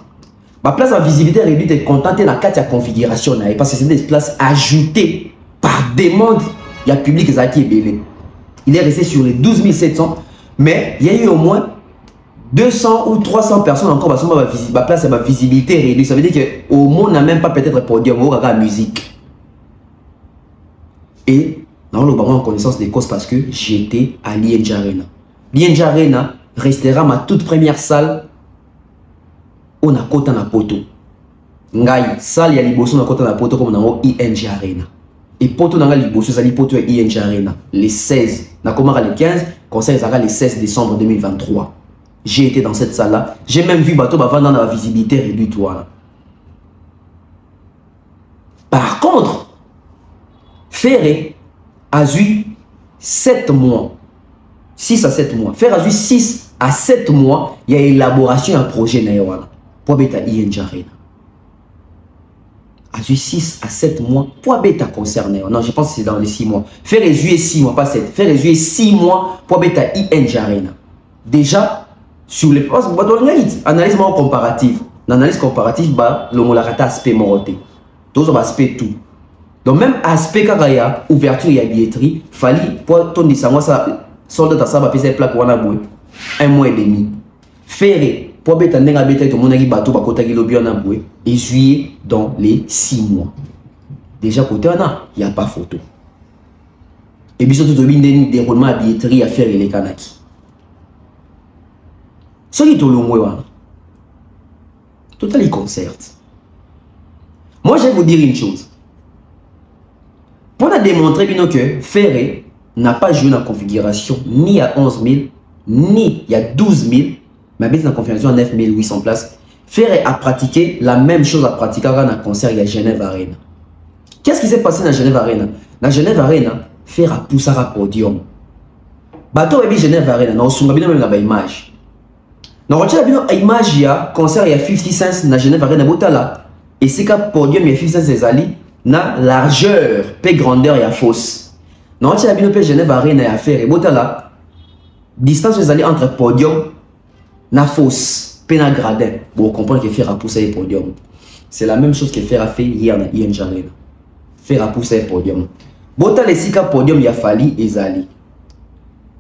Bah place en visibilité réduite est contenté dans 4 configuration parce que c'est des places ajoutées par demande. Il y a public qui est belé. Il est resté sur les 12 700, mais il y a eu au moins 200 ou 300 personnes encore parce que ma place ma visibilité réduite. Ça veut dire que au monde n'a même pas peut-être podium au la musique. Et dans le en connaissance des causes parce que j'étais à l'INJ Arena. L'INJ Arena restera ma toute première salle on a côté na poto. Ngai salle ya liboso na côté na poto comme dans INJ Arena. Et poto na liboso ça li poto ya INJ Arena les 16 na commencé le 15 concert sera le 16 décembre 2023. J'ai été dans cette salle là, j'ai même vu bateau avant dans la visibilité réduite voilà. Par contre Ferré a eu 7 mois. 6 à 7 mois. Ferré a eu 6 à 7 mois. Il y a élaboration d'un projet pour bêta INJ Arena. A eu 6 à 7 mois pour bêta concerné. Non, je pense que c'est dans les 6 mois. Ferré a eu 6 mois, pas 7. Ferré a eu 6 mois pour bêta INJ Arena. Déjà, sur les postes, analyse comparative. L'analyse comparative, le molakata aspect moroté. Tous aspect tout. Donc même aspect carrière, ouverture et billetterie, fallait pour ton disant ça soldat ça va payer plaque wana boy 1 mois et demi. Ferré pour bêta nenga bêta tout mon bateau ba kota ki lobi wana boy et juillet dans les 6 mois. Déjà côté wana, il y a pas photo. Et puis surtout bien déroulement à billetterie à faire les kanaki. Ce qui est tout le mois total concert. Moi je vais vous dire une chose. Pour démontrer que Ferré n'a pas joué dans la configuration ni à 11 000, ni il y a 12 000, mais dans la configuration à 9 800 places. Ferré a pratiqué la même chose à pratiquer dans le concert à Genève Arena. Qu'est-ce qui s'est passé dans Genève Arena? Dans Genève Arena, Ferré a poussé à podium. Bateau et Genève Arena, nous sommes bien même dans l'image. Nous avons une image, il y a concert il y a 50 cents dans Genève Arena, et c'est qu'à podium il y a 50 cents ali. Na largeur, pe grandeur et à fausse. Non, tu as bien pe Genève Arena et à faire et botala. Distance vous allez entre podium na fausse, pe na gradin. Bon, comprendre que faire à pousser le podium. C'est la même chose que faire à faire hier na INJ Arena. Faire à pousser le podium. Botala ici ka podium ya fali et zali.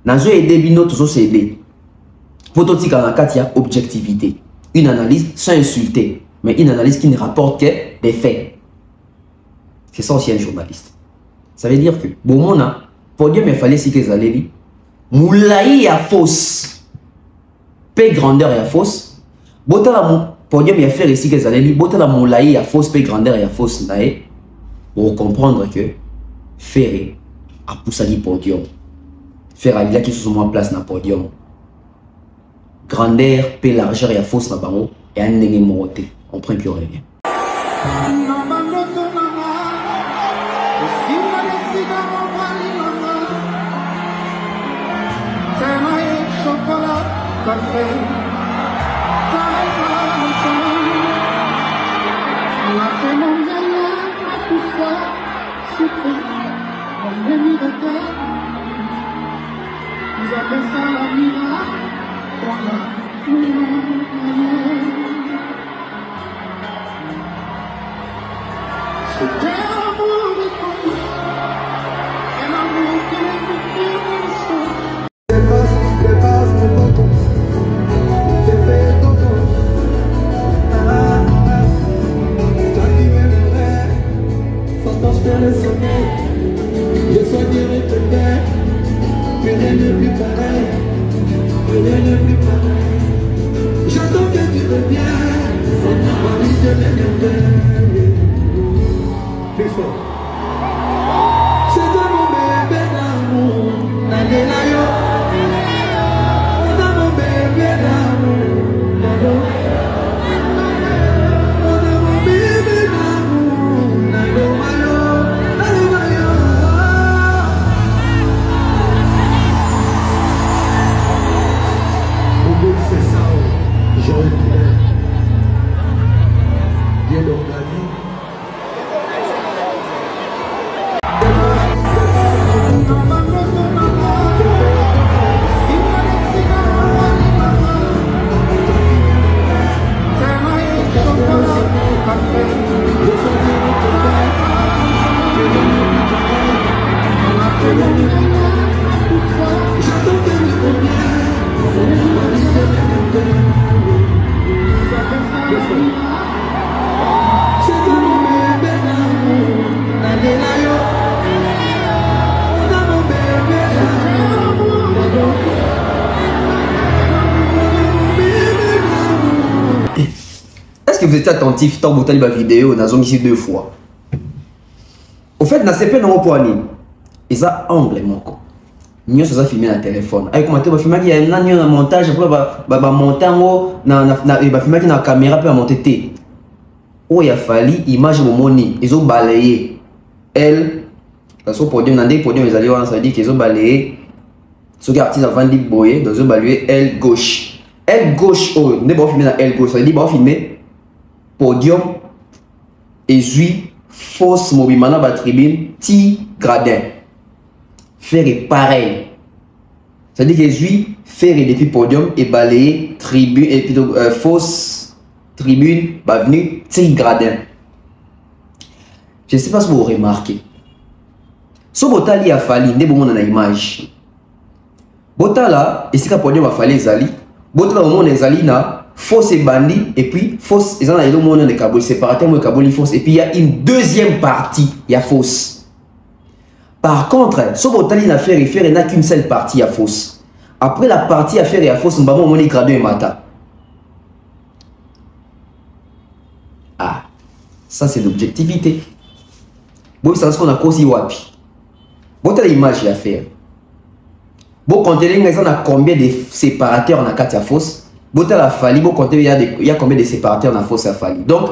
Nazo aider bino tout ça aider. Pototika na katia objectivité. Une analyse sans insulter, mais une analyse qui ne rapporte que des faits. C'est ça aussi un journaliste. Ça veut dire que, bon, mon podium, il fallait si que les allez moulaï à fausse. Paix grandeur et à fausse. Botala podium, il a fait ici que les allez botala moulaï à fausse, paix grandeur et à fausse. Pour comprendre que Ferré a poussé le podium. Ferré a qui sont en place dans le podium. Grandeur, paix largeur et à fausse, et un n'est moroté. On prend plus rien. Est-ce que vous étiez attentif tant que vous avez la vidéo dans ici 2 fois? Au fait, dans CP, dans mon poignet, ils ont angle mon corps. Nous sommes filmés dans le téléphone. Avec comment tu vas filmer, il y a un montage, après, monter en filmer dans la caméra, puis monter. Oh, il a fallu image au moni. Ils ont balayé. Elle, parce que podium, dans des podiums, ils allaient voir, ça veut dire qu'ils ont balayé. Ce qui est artiste avant de boyer, ils ont balayé elle gauche. Elle gauche, oh, ne pas filmer dans elle gauche, ça veut dire qu'ils vont filmer podium et puis fausse mobimana ba tribune ti gradin. Faire pareil. Ça veut dire que je faire depuis podium et balayer tribune et plutôt fausse tribune ba venu ti gradin. Je ne sais pas si vous remarquez. Ce botali a fallu ne bon na image. Botala et c'est ka podium a fallu zali. Botala au monde zali na fausse et bandit et puis fausse ils ont le monde de Kaboul séparateur moi Kaboul fausse et puis il y a une deuxième partie il y a fausse. Par contre ce botali n'a fait référé n'a qu'une seule partie à fausse. Après la partie à faire et à fausse on va mon grado et mata. Ah ça c'est l'objectivité. Bon c'est ce qu'on a causé wapi. Botali image à faire. Bon compter les gens a combien de séparateurs en a 4 à fausse. Botal a fallu, bon compter il y a combien de séparateurs dans la fosse a fallu. Donc,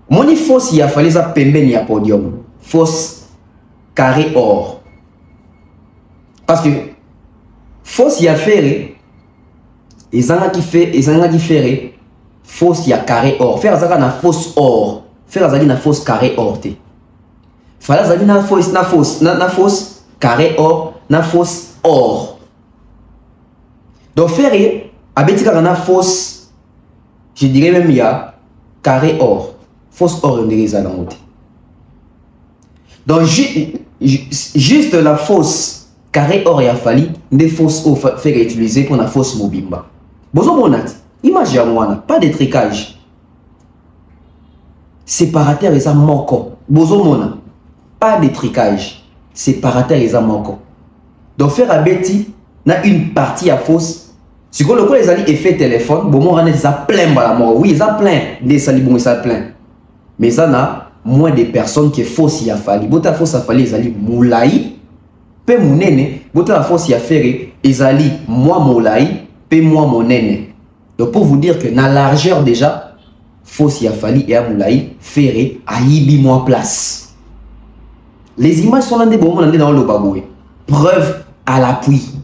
mon fosse il a fallu ça pemben y a podium. Fosse carré or. Parce que fosse y a ferré, et zanga qui ferré, fosse y a carré or. Faire ça na fosse or. Faire ça na fosse carré or te. Fala ça na fosse carré or, na fosse or. Donc ferré Abeti kana fausse, je dirais même il y a carré or, fausse or on dirait ça dans mon. Donc juste la fausse carré or il a fallu des fausses or faire utiliser pour la fausse mobimba. Bozo monat, image à moi pas de tricage. Séparateur et ça manquant. Bozo mona, pas de tricage. Séparateur et ça manquant. Donc faire abeti na une partie à fausse. Si vous avez les effets téléphone, bon, on a plein la mort. Oui, ça plein des salibons, ça plein. Mais ça n'a moins de personnes qui faussent y a fallu. Bota fausse a fallu les ali moulaï, pe mon nene. Bota la fausse y a fait les ali moi moulaï, pe moi mon nene. Donc pour vous dire que dans la largeur déjà, fausse y a fallu et à moulaï, ferré à yibi moi place. Les images sont dans des bons, on est dans le baboué. Preuve à l'appui.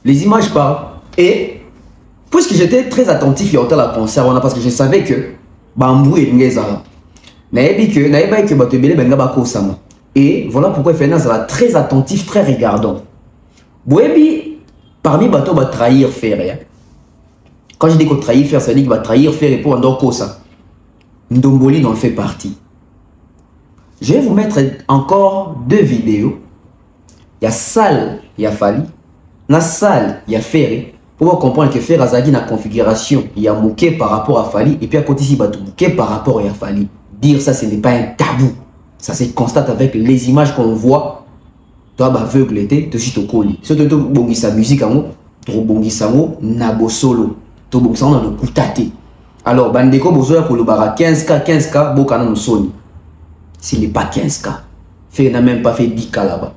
Les images parlent. Et puisque j'étais très attentif à la concert, parce que je savais que Bambou et Ngezara. Et voilà pourquoi Fernand est très attentif, très regardant. Boebi, parmi bateau va trahir faire. Quand je dis qu'on trahir faire, ça veut dire qu'il va trahir faire pour un ça. Ndomboli en fait partie. Je vais vous mettre encore 2 vidéos il y a salle, il y a Fali. Dans la salle, il y a Ferré. Pour comprendre que Ferré a une configuration, il y a Mouké par rapport à Fali. Et puis à côté, il y a Mouké par rapport à Fali. Dire ça, ce n'est pas un tabou. Ça se constate avec les images qu'on voit. Toi, aveugle, tu es au colis. Si tu as sa musique, tu as sa nabo solo. Tu as sa no kutate. Alors, bandeko bozoya pour le bara 15K, bokana no soni. S'il n'est pas 15K. Ferré n'a même pas fait 10K là-bas.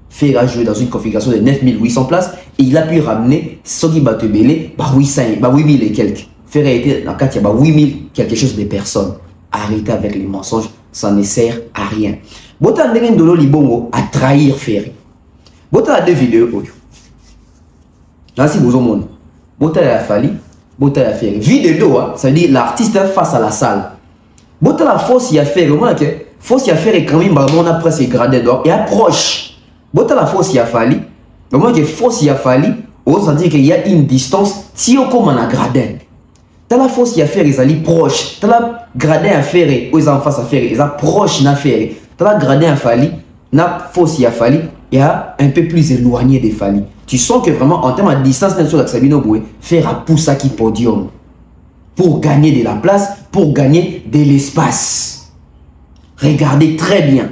Ferré a joué dans une configuration de 9800 places et il a pu ramener Sogi Batebele, 8000 et quelques. Ferré était dans le cas, il y a 8000 quelque chose de personnes. Arrêtez avec les mensonges, ça ne sert à rien. Bota Ndenge Ndolo Libongo a trahir Ferré. Bota a deux vidéos. Là, si vous avez Bota a Fali, Bota a Ferré. Vidéo, ça veut dire l'artiste face à la salle. Bota la force y a Ferré. Force y a Ferré quand même, on a presque gradé d'or et approche. Bota la force y a Fali. Mais moi, que force y a Fali, on s'en dit qu'il y a une distance, si on comme un gradin. T'as la force y a Ferré, ils sont proches. T'as la gradin à Ferré, ils sont en face à Ferré, ils sont proches na Ferré. T'as la gradin à Fali, na force y a Fali, il y a un peu plus éloigné de Fali. Tu sens que vraiment, en termes de distance, Sabino Boué, Ferré pousse à qui podium. Pour gagner de la place, pour gagner de l'espace. Regardez très bien.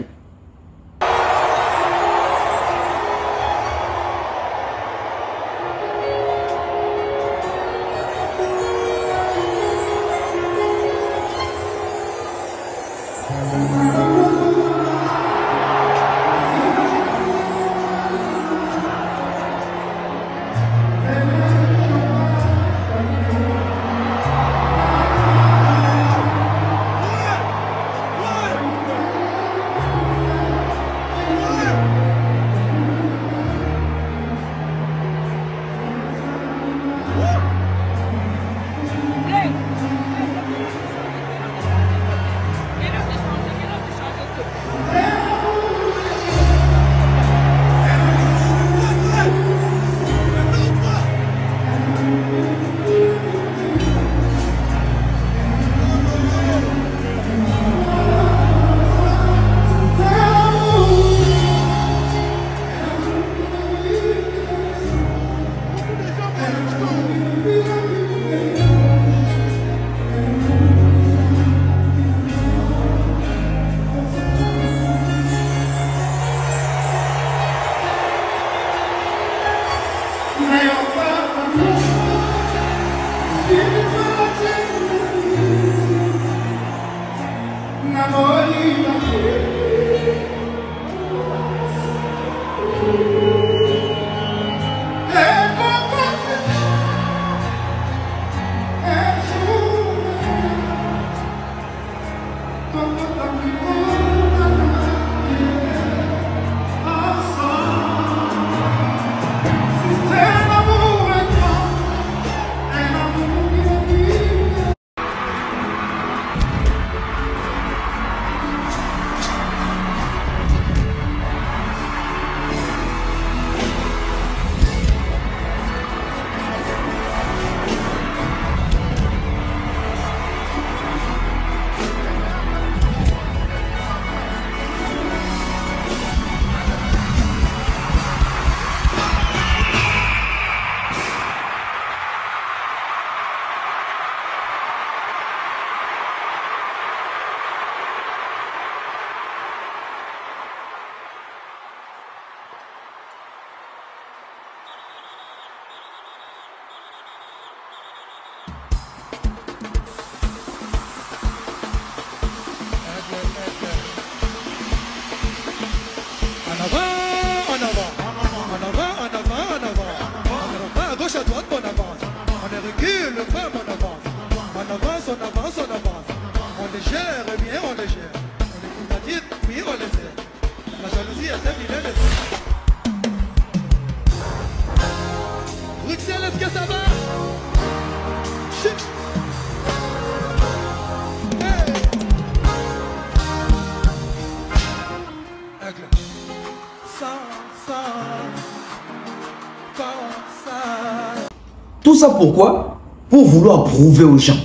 Tout ça pourquoi? Pour vouloir prouver aux gens.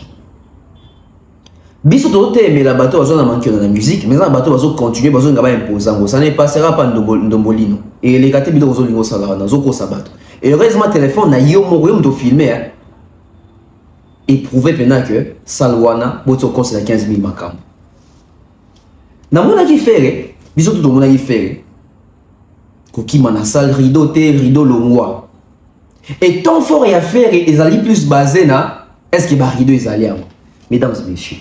Biso tote mais la bateau va manquer dans la musique, mais la bateau va continuer, va imposant. Ça ne passera pas ndombolino. Et les gâtés bido zo lingo sala na zoko sabato. Et heureusement téléphone na yo mo to filmer. Éprouver pendant que salwana boto conseil 15 000 makam. Na mona ki faire, biso tout mona ki faire. Koki mana salle rideau te rideau longwa. Et tant fort et à faire et ali plus basé na est-ce que ba rideau is allé à mesdames et messieurs.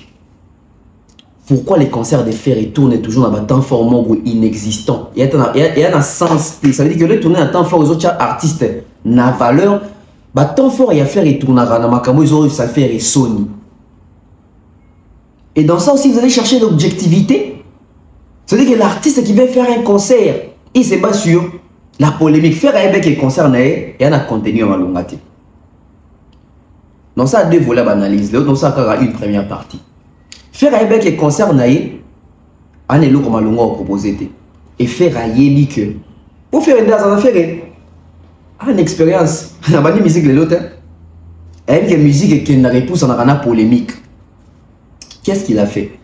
Pourquoi les concerts de fer et tournent toujours dans un temps fort ou inexistant? Il y a un sens. Ça veut dire que le tourner un temps fort aux autres artistes n'a valeur. Bah temps fort il y a faire et tourner dans ma camo ils ont ça faire et Sony. Et dans ça aussi vous allez chercher l'objectivité. C'est-à-dire que l'artiste qui veut faire un concert, il se base sur la polémique. Faire un bec et concert il y a un contenu à malongate. Donc ça a deux volets d'analyse. Donc ça a une première partie. Faire un bec et concert naïe, on est là comme on a proposé. Et faire un yébi que pour faire une affaire, une expérience. On a une musique les autres. Elle a une musique qui n'a réponse en a polémique. Qu'est-ce qu'il a fait?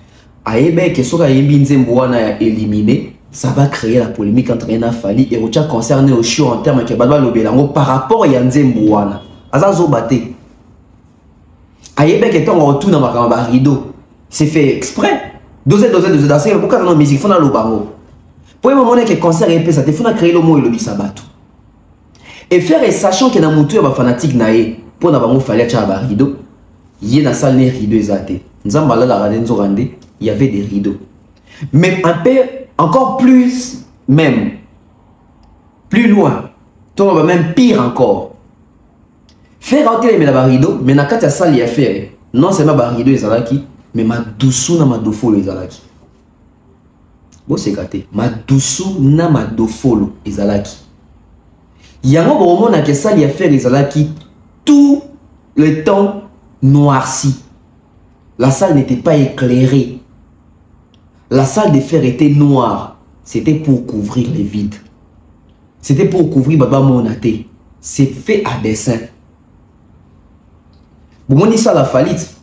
Aébé que soit yébi nzemboana a éliminé, ça va créer la polémique entre Rena Fali et Rocha concerné au show en termes que Badwa Lobelango par rapport à Nzemboana. Azazo Baté. Aébé que ton retour dans ma rideau. C'est fait exprès. Doser, danser. Pourquoi dans la musique, il faut dans le bango. Pour le moment que le concert est ça, il faut créer le mot et le bisabato. Et faire, et sachant que dans mon tour, il y a des fanatiques, pour nous faire un rideau, il y a une salle de rideau exaté. Il y avait des rideaux. Mais un peu, encore plus, même, plus loin, même pire encore. Faire rentrer les rideaux, mais dans la salle, il y a fait, non seulement les rideaux, ils mais ma douceur na ma dofolo ezalaki. Bon c'est gâté. Ma douceur na ma dofolo ezalaki. Yango bon na que ça y a fait ezalaki tout le temps noirci. La salle n'était pas éclairée. La salle de fer était noire. C'était pour couvrir les vides. C'était pour couvrir Baba Monaté. C'est fait à dessein. Bon on dit ça la falite.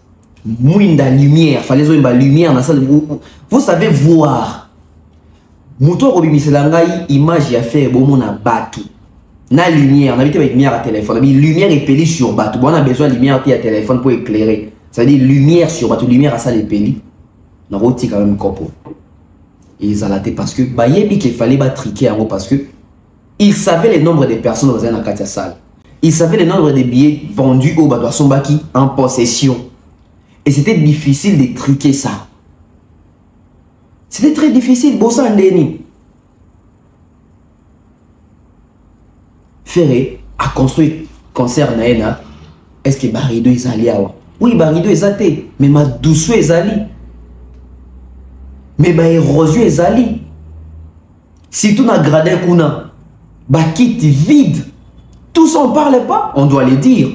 Mouinda lumière, fallait une lumière dans la salle. Vous savez voir. Mouton Robi Miselangai, image y a fait bon mon a battu. Na lumière, on a habité avec lumière à téléphone. Lumière épelée sur bateau. Bon, on a besoin de lumière à téléphone pour éclairer. Ça veut dire lumière sur bateau, lumière à salle épelée. On a rôti quand même corpo. Et ils allaient parce que bah yebi qu'il fallait pas triquer en gros parce que ils savaient le nombre de personnes dans la salle. Ils savaient le nombre de billets vendus au bateau Sombaki en possession. Et c'était difficile de truquer ça. C'était très difficile. Bossa Ndeni. Ferré a construit concert Naena. Est-ce que Barido est allé à oui, Barido est allé. Mais ma douceur est allée. Mais ma érosion est allée. Si tout n'a gradé Kuna, bah quitte vide. Tout ça on ne parle pas. On doit le dire.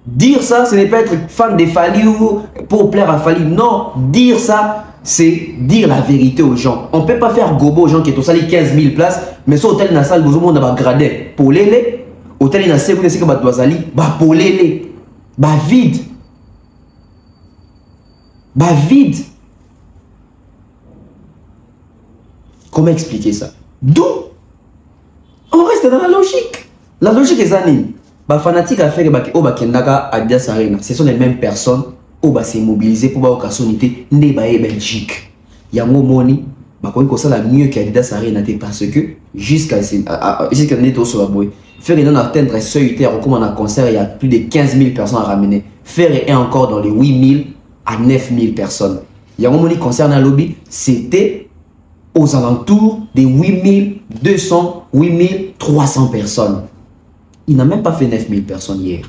Dire ça, ce n'est pas être fan de Fali ou pour plaire à Fali. Non, dire ça, c'est dire la vérité aux gens. On ne peut pas faire gobo aux gens qui sont salés 15 000 places, mais ce hôtel dans la salle, vous avez un gradé. Pour les hôtel dans la salle, vous avez un pour les bah vide. Bah vide. Comment expliquer ça? D'où on reste dans la logique. La logique est anime. Les fanatiques à faire Adidas Arena, ce sont les mêmes personnes qui s'est mobilisées pour la sonité de Belgique. Il y a un moment où ça mieux qu'Adidas Arena parce que jusqu'à l'année sur la boue, faire atteindre un seuil comme on a un concert, il y a plus de 15 000 personnes à ramener. Faire est encore dans les 8 000 à 9 000 personnes. Il y a un moment où concert dans le lobby, c'était aux alentours de 8 200, 8 300 personnes. Il n'a même pas fait 9000 personnes hier.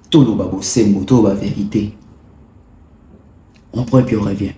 Tout le babo, c'est moto, la vérité. On prend et puis on revient.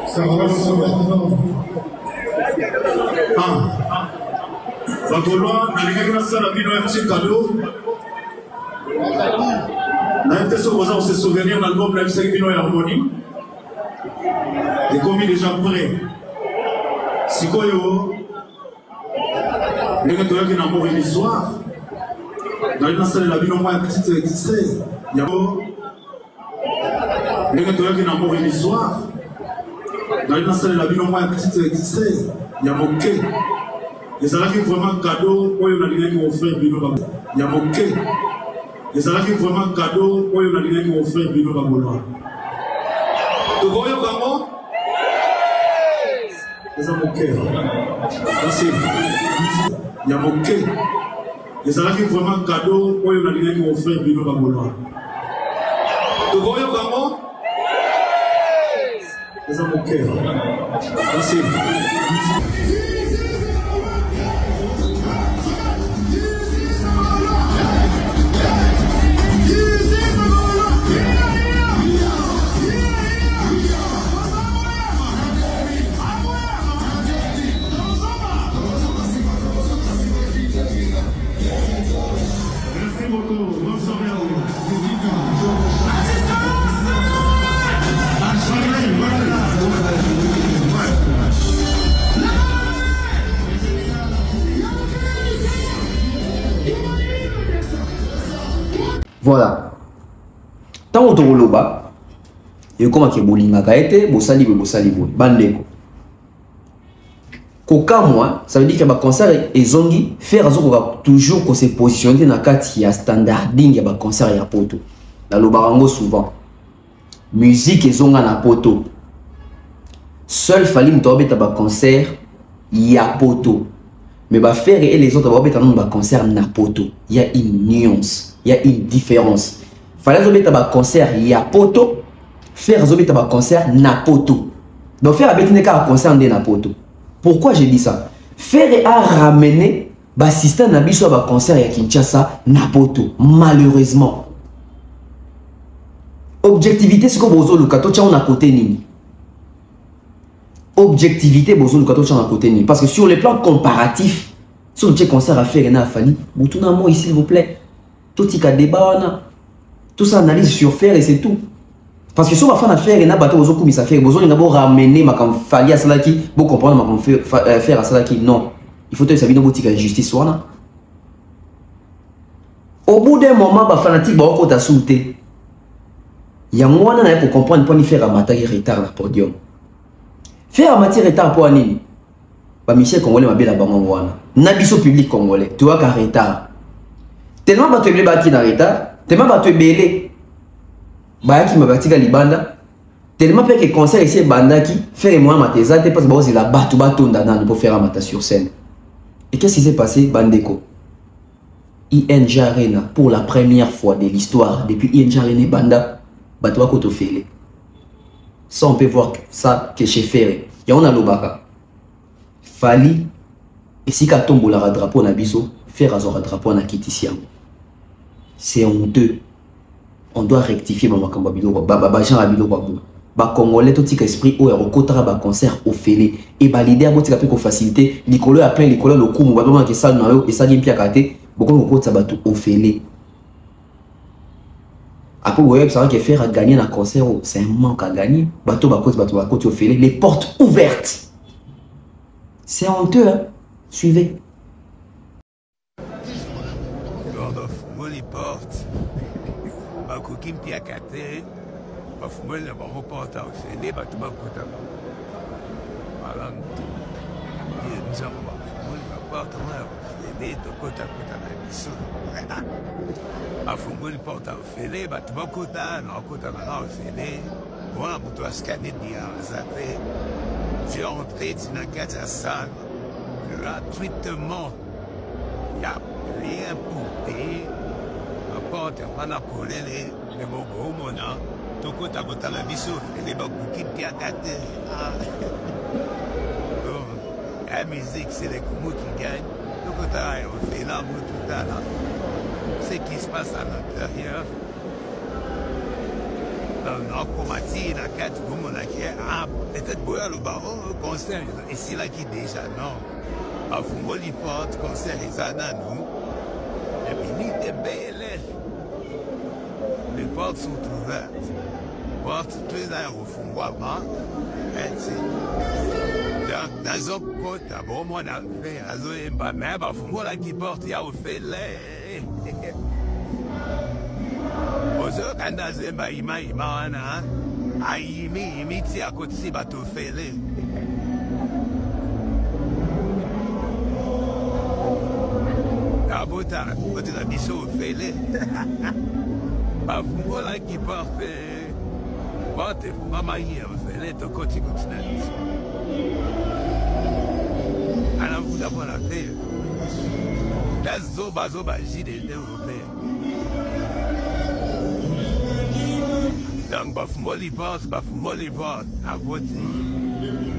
Ça va maintenant. Bagolwa, on se cadeau. On se souvenir de l'album de la Harmonie. Et comme il est déjà prêt, si vous avez un amour et une histoire, dans la vie, on va un petit extrait. Il y a un amour et une histoire. Dans la vie, on va un petit extrait. Il y a mon quai. Et ça là qui est vraiment cadeau pour les gens qui offrent Bino. Il y a mon quai. Et ça là qui est vraiment cadeau pour les gens qui offrent Bino Bagolwa. Tu voyez comment? C'est ça mon quai. Merci. Il y a mon quai. Et ça là qui est vraiment cadeau pour les gens qui offrent Bino Bagolwa. Tu voyez comment? C'est ça mon quai. Merci. Voilà. Tant que tu as et comme tu as bosali bandeko. Koka moi, ça veut dire que le concert et zongi faire toujours que se positionner dans kati ya standarding ya concert ya poto. Dans le barango souvent. Musique et zonga na poto. Seul fallait m'tobeta ba concert ya poto. Mais ba faire et les autres ba concert na poto. Il y a une nuance, il y a une différence. Fallait zobeta ba concert ya poto, faire zobeta ba concert na poto. Donc faire abetine ka concert na poto. Pourquoi j'ai dit ça? Faire a ramené ba système na biso ba concert ya Kinshasa na poto, malheureusement. Objectivité c'est que bozo lukato tia on a côté nini. objectivité, besoin de à côté. Parce que sur le plan comparatif, si on a un concert à faire, il y a Fali, tout le monde, s'il vous plaît. Tout ce débat, tout ça analyse sur faire et c'est tout. Parce que si on va faire une affaire, il y a besoin de ramener ma Fali à cela qui, pour comprendre ma faire à cela qui, non. Il faut que ça vienne de la justice. Au bout d'un moment, les fanatiques vont être sauté. Il y a moins pour comprendre pour faire un matériel retard dans le podium. Faire un matériel retard pour Anini. Michel Congolais m'a bien la banque. Nabiso public congolais. Tu vois qu'un retard. Tellement que tu es bâti dans le retard, tellement que tu es belé. Qui m'a bâti dans Libanda. Tellement que le conseil ici Banda qui fait moi mateza, parce que c'est là-bas, tu vas tourner pour faire un matin sur scène. Et qu'est-ce qui s'est passé, Bandeko? ING Arena, pour la première fois de l'histoire, depuis ING Arena Banda, Batoua Kotofele. Ça, on peut voir ça que chez Ferré. Il y a un alobaka. Fali, et si Katombo la drapeau na biso, faire azora drapeau na kitisiam. C'est honteux. On doit rectifier Maman Kambabilo, Jean Rabilo Babou. Ba Congolais, tout esprit, ou un ba concert au Félé. Et ba l'idée à votre qu'on facilité, l'école après l'école, le coup, on va que ça, et ça, il y a kate, beaucoup de côtes, ça va tout au Félé. Après, vous voyez, ça va faire à gagner un concert, c'est un manque à gagner. Bateau, bateau, au Félé, les portes ouvertes. C'est honteux, hein? Suivez. Les portes, Bakokim Piakate, Bafumel, le reporter, c'est les bâtiments Kotama. Voilà, nous avons le partenaire, c'est les deux côtés à Kotama. Bafumel, le porteur, c'est les bâtiments Kotama, c'est les. Moi, je dois scanner bien, j'ai entré dans la case à salle, gratuitement. Il n'y a rien pour payer. Porte on a collé les mots mona tout côté à côté la biso et les beaucoup qui a gâté la musique c'est les coups qui gagnent tout côté on fait là tout là ce qui se passe à l'intérieur dans la comati la carte comme on a qui peut-être boire le baron concert ici là qui déjà non à Fumoli porte concert les nous et puis est belle. Les portes sont ouvertes. Les portes sont très au fond. Dans un côté, bon, moi, on a fait un peu mais moi, là, qui porte, il y a au fait les. Aux autres, quand on a il à côté, c'est bateau fait les. La beauté, la biseau fait les. Voilà qui porte maman hier, elle est au côté continent. Alors vous d'abord la paix. La zoba j'ai des Européens. Donc Bafumoli porte, à voter.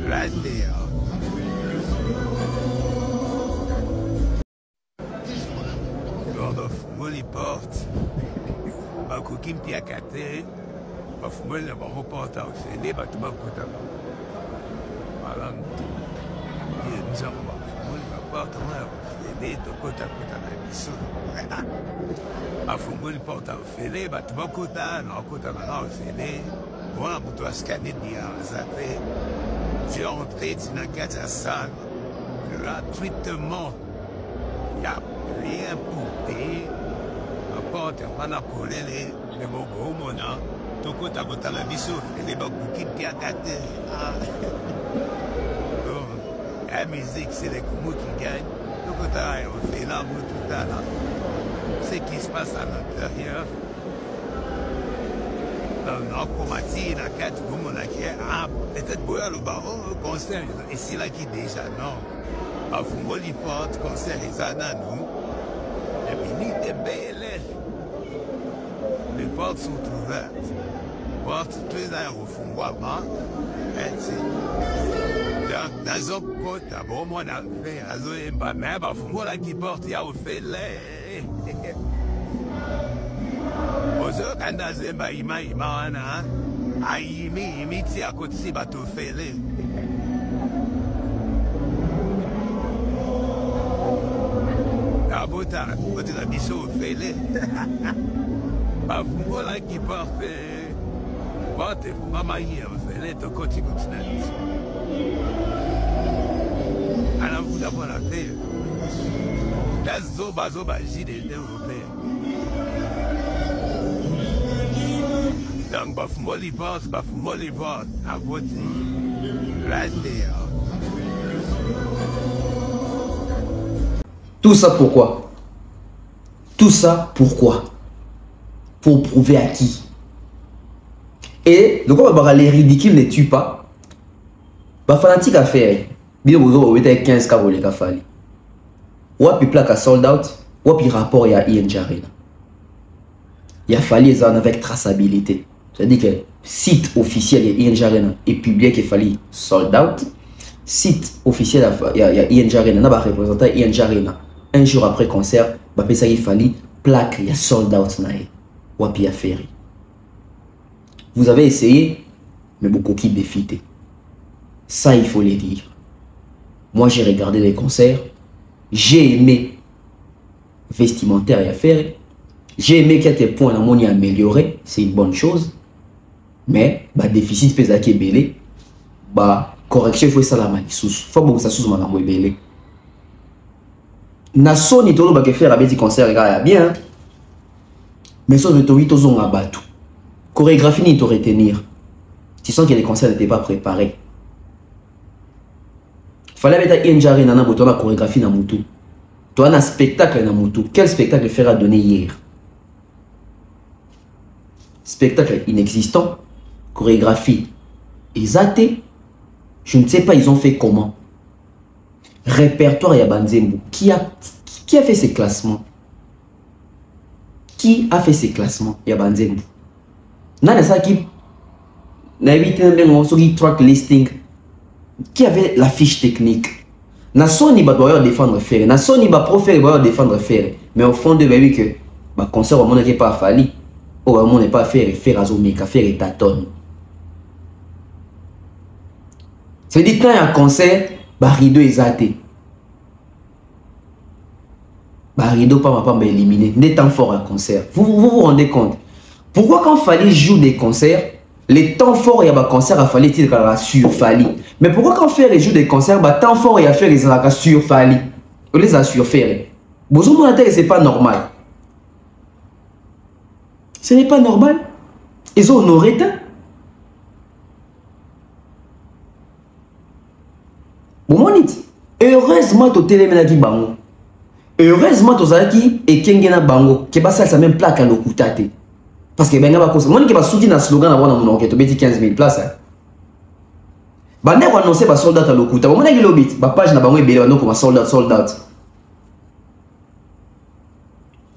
La terre. Bafumoli porte. Bakokim Piakate, Bafumel, le reporter, c'est les bâtiments Kotama. Voilà, nous avons le partenaire, c'est les deux côtés à Kotama. Bafumel, le porteur, c'est les bâtiments Kotama, c'est les. Moi, je dois scanner bien, j'ai entré dans la case à salle, gratuitement. Il n'y a rien pour payer. Porte on a collé les mots mona tout côté à côté la biso et les beaucoup qui a gâté la musique c'est les coups qui gagnent tout côté on fait là tout là ce qui se passe à l'intérieur dans la comati la carte comme on a qui peut-être boire le baron concert ici là qui déjà non à Fumoli porte concert les nous et puis est belle. Les portes sont ouvertes. Les portes sont très au fond. Dans un côté, bon, moi, on a fait un peu mais moi, là, qui porte, il y a au fait les. Aux autres, quand on a il à côté, c'est bateau fait les. Babota, côté la mission au fêlé. Bafungola qui porte. Porte, maman hier, fêlé, ton côté continent. Alors vous d'abord la paix. La zoba j'ai des Européens. Donc, Bafumoli porte, à voter. La terre. Tout ça pourquoi? Tout ça pourquoi? Pour prouver à qui? Et donc les ridicules ne tuent pas. Bah fanatique à faire. Bien vous avez 15 cas pour les cafali. Wapi plaque à sold out. Wapi rapport il y a ING Arena. Il y a fallu ça avec traçabilité. C'est-à-dire que site officiel de ING Arena est publié qu'il fallait sold out. Site officiel il y a ING Arena, n'a pas représenté ING Arena. Un jour après concert, il fallait plaque, il y a sold out nae. Wapi a ferry. Vous avez essayé, mais beaucoup qui défité. Ça, il faut le dire. Moi, j'ai regardé les concerts. J'ai aimé vestimentaire et affaires. J'ai aimé quelques points dans mon amélioré. C'est une bonne chose. Mais, déficit pesaki belé. Correction, il faut ça la manisous. Faut que ça sous ma gambo belé. Na Sony tolo ba ke faire abeti concert bien. Mais ça veut dire qu'ils ont abattu. Chorégraphie ni te retenir. Tu sens que les concerts n'étaient pas préparés. Fallait mettre ING Arena na boto la chorégraphie na mutu. Toi un spectacle na mutu. Quel spectacle Ferra donné hier? Spectacle inexistant, chorégraphie exatée. Je ne sais pas ils ont fait comment. Répertoire ya Banzembo. Qui a fait ces classements? Qui a fait ces classements ya Banzembo? N'a ça qui n'a évité track listing. Qui avait la fiche technique? Na Sony va doit défendre faire. Na Sony va proférer doit défendre faire. Mais au fond de baby que bah concert au monde n'est pas fallu. Au monde n'est pas faire à Zomeka faire et tâtonne. C'est dit quand il y a un concert, rideau exaté. Rideau pas éliminé. N'est temps fort à concert. Vous rendez compte? Pourquoi quand il fallait jouer des concerts, les temps forts, il y a un concert, il fallait dire qu'il surfali. Mais pourquoi quand on fait les jours des concerts, temps fort, il y a fait les surfali. On les a surfaire. Bonjour, c'est pas normal. Ce n'est pas normal. Ils ont honoré ça. Heureusement, tu as téléménagi bango. Heureusement, tu as dit et kengena bango. Que ça ça même plaque à l'okutate. Parce que ben ngaba moi qui va soutenir un slogan avant dans mon enquête, 15 000 places. Bande va annoncer ba soldat à l'okuta. Moi ngi lobit, ba page na bango ebele bando comme soldat.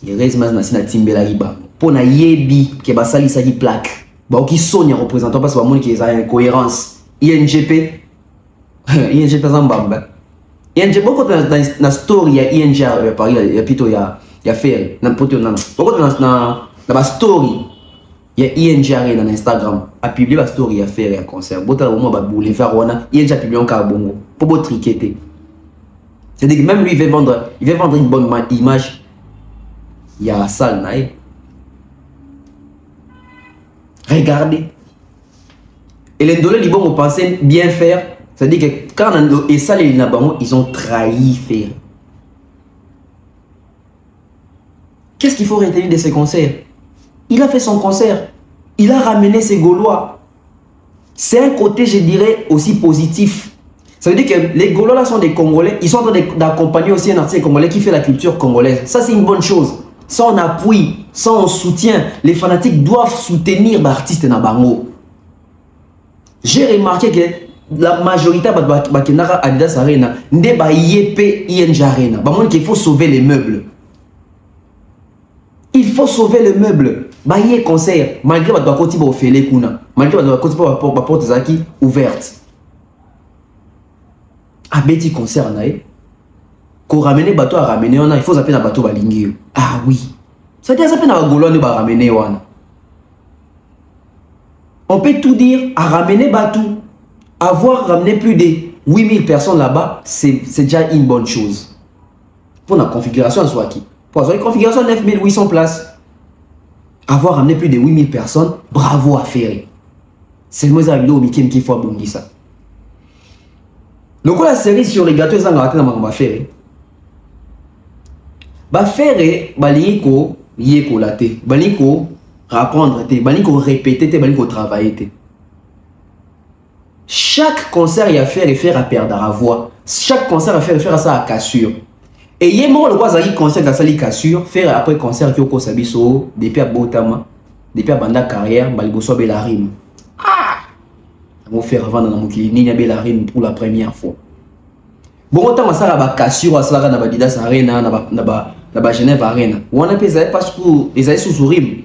Heureusement na sina timbela riba. Pour na yebi que ba sali sa plaque. Ba qui sonia représentant parce que ba moni qui a une cohérence. INGP ING par exemple. ING beaucoup dans la story il y a ING Paris il y a plutôt il y a faire na poto na beaucoup dans la story il y a ING Arena dans Instagram a publié la story à faire un concert bota au moins ba boulevard wana ING a publié un carbongo pour beau triqueter. C'est dire que même lui il veut vendre une bonne image. Il y a la salle naïe. Regardez. Et les dollars, ils vont penser bien faire. C'est-à-dire que quand on a et ça, les Nabango, ils ont trahi faire. Qu'est-ce qu'il faut retenir de ces concerts? Il a fait son concert. Il a ramené ses Gaulois. C'est un côté, je dirais, aussi positif. Ça veut dire que les Gaulois là sont des Congolais. Ils sont en train d'accompagner aussi un artiste congolais qui fait la culture congolaise. Ça, c'est une bonne chose. Ça, on appuie. Ça, on soutient. Les fanatiques doivent soutenir l'artiste Nabango. J'ai remarqué que la majorité de Adidas Arena n'est pas ING Arena. Il faut sauver les meubles. Il faut sauver les meubles. Il y a un concert. Malgré que tu vas faire les coups. Malgré que tu vas faire la porte ouverte. Un petit concert. Quand ramener bateau à ramener, il faut appeler un bateau à l'ingé. Ah oui. Ça veut dire que ça Gaulois à ramener. On peut tout dire à ramener bateau. Avoir ramené plus de 8000 personnes là-bas, c'est déjà une bonne chose. Pour la configuration à Swaki. Pour la configuration 9800 places. Avoir amené plus de 8000 personnes, bravo à Ferré. C'est le mot de vidéo qui faut abonner ça. Donc la série sur les gâteaux, ils ont raté dans ma Ferré. Ba Ferré, baliko yeko laté, baliko rapprendre te, baliko répéter te, baliko travailler te. Chaque concert il y a faire à perdre à voix. Chaque concert a faire ça à cassure. Et il y a le quoi concert à sali cassure, faire après concert qui au sabiso depuis à Botama, depuis à banda carrière, baliko so bela rime. Ah! On faire vendre dans mon clinique bela rime pour la première fois. Bon autant ça la cassure, ça la na Badidas Arena, na ba Genève Arena. On a pesé parce que les aïs sous rime.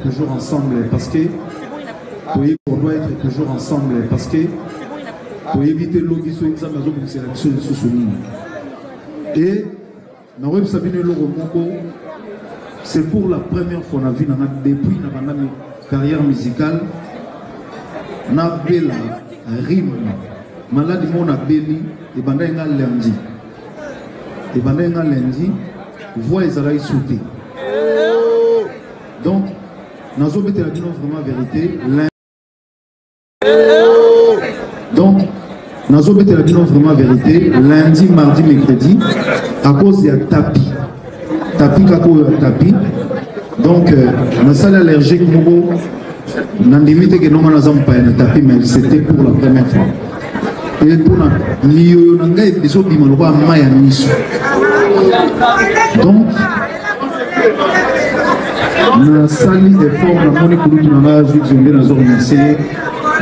Toujours ensemble parce que on doit être toujours ensemble parce que pour éviter l'obligation et c'est pour la première fois dans la vie depuis ma carrière musicale na bela rime maladi mona beli et bandenga lundi voix ezala sauté donc nous avons été vraiment vérité. Donc, nous avons été vraiment vérité lundi, mardi, mercredi à cause de tapis. Donc, nous sommes allergiques, nous avons limité que nous avons pas un tapis, mais c'était pour la première fois. Et pour la milieu, nous avons donc, na sali effort na moni kulutu na nga juste zombe na zo remercier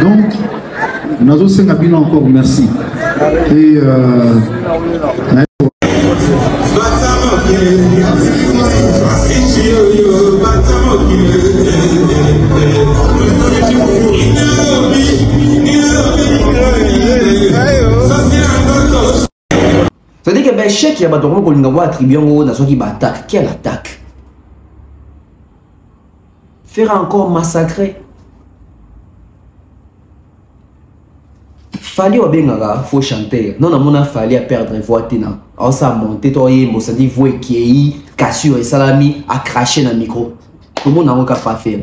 donc nazo senga bino encore merci et c'est-à-dire que ben chèque ya bato ko linga wa attribuer ngo na soki ba attaque, quelle attaque? Faire encore massacrer. Fallait au bengaga, faut chanter. Non, non, on fallait perdre voix tina. On s'est monté, toi, on s'est dit voix qui est cassure et salami à cracher dans le micro. Tout le monde n'a pas pas faire.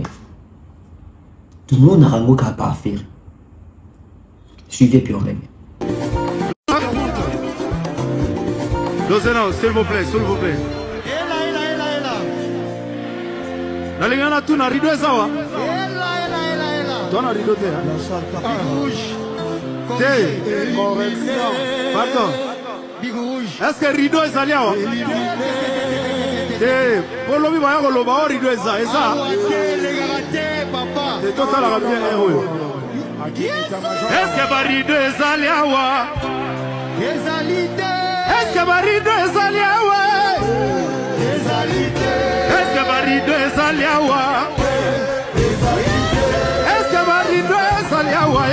Tout le monde n'a pas faire. Suivez puis on règle. Non, s'il vous plaît, s'il vous plaît. Nalingana tu na rido sawa. Dona rido te. Correction. Pardon. Est-ce que rido est allé awa? Pour le moment, on va rido ça. C'est total à bien héros. Est-ce que rido est allé awa? Est-ce que rido est allé awa? Est-ce que Marido est aliawa? Est-ce que Marido est aliawa?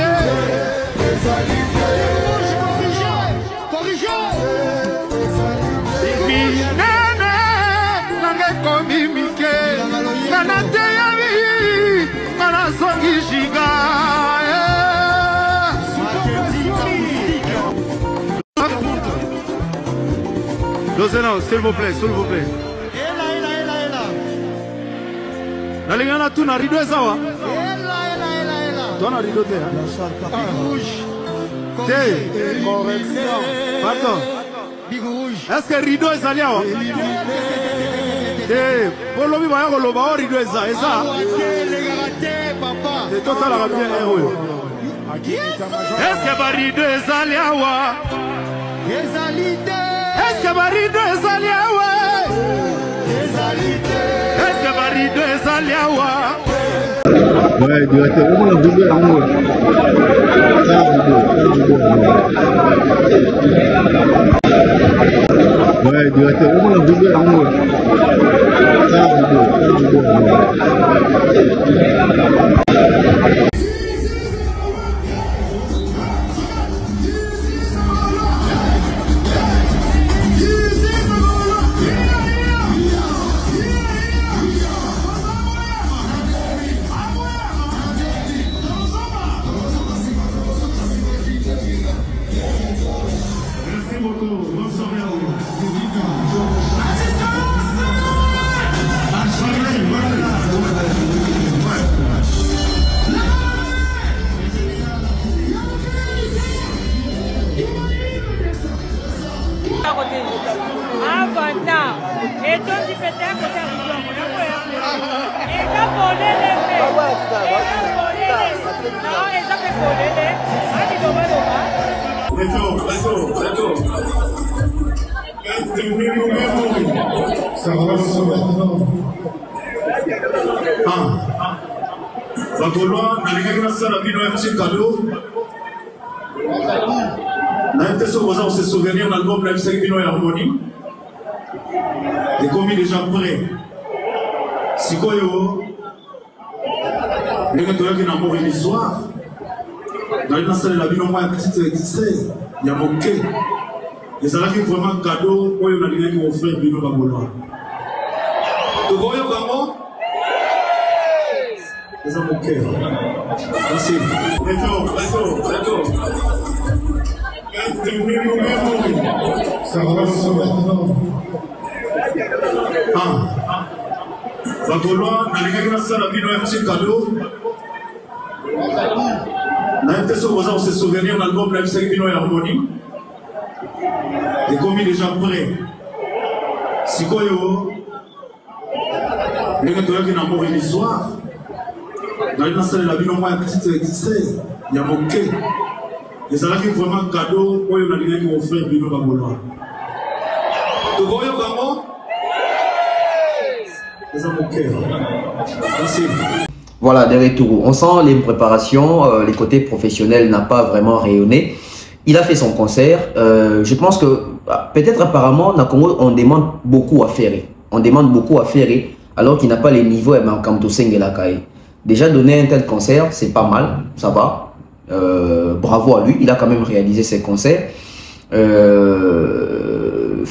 Non, s'il vous plaît, s'il vous plaît. Nalingana tu na rido sawa. Dona rido te. Correction. Pardon. Est-ce que rido est allé awa? Pour le moment, on va rido ça. C'est total à bien héros. Est-ce que rido est allé awa? Est-ce que rido est allé awa? Est-ce que rido ezali awa. Ouais, directeur, on a vidéo à nous. Ouais, directeur, on a vidéo à nous. On se souvenir l'album de la Vino et Harmonie. Et comme il est déjà prêt, si quoi yo, les gars qui n'ont pas une histoire, dans une salle de la vie, on voit un petit extrait, il y a mon quai. Et ça là qui est vraiment cadeau, où il y a des gens qui vont faire Vino Bagoloa. Tu vois comment? C'est mon quai. Merci. D'accord. Ça va. Bagoloa, dans les gars qui n'ont pas la vie, un petit cadeau. On se souvenir l'album de la Vino et Harmonie. Et comme il est déjà prêt, si quoi yo, les gars qui n'ont pas une histoire, dans une salle de la vie, on voit un petit extrait, il y a mon quai. Et ça là qui est vraiment cadeau, où il y a des gens qui vont faire Vino Bagoloa. Tu vois comment? C'est mon cœur. Merci. Voilà, de retour. On sent les préparations, les côtés professionnels n'a pas vraiment rayonné. Il a fait son concert. Je pense que peut-être apparemment, dans Congo, on demande beaucoup à faire. On demande beaucoup à faire alors qu'il n'a pas les niveaux et comme tout déjà donner un tel concert, c'est pas mal, ça va. Bravo à lui, il a quand même réalisé ses concerts.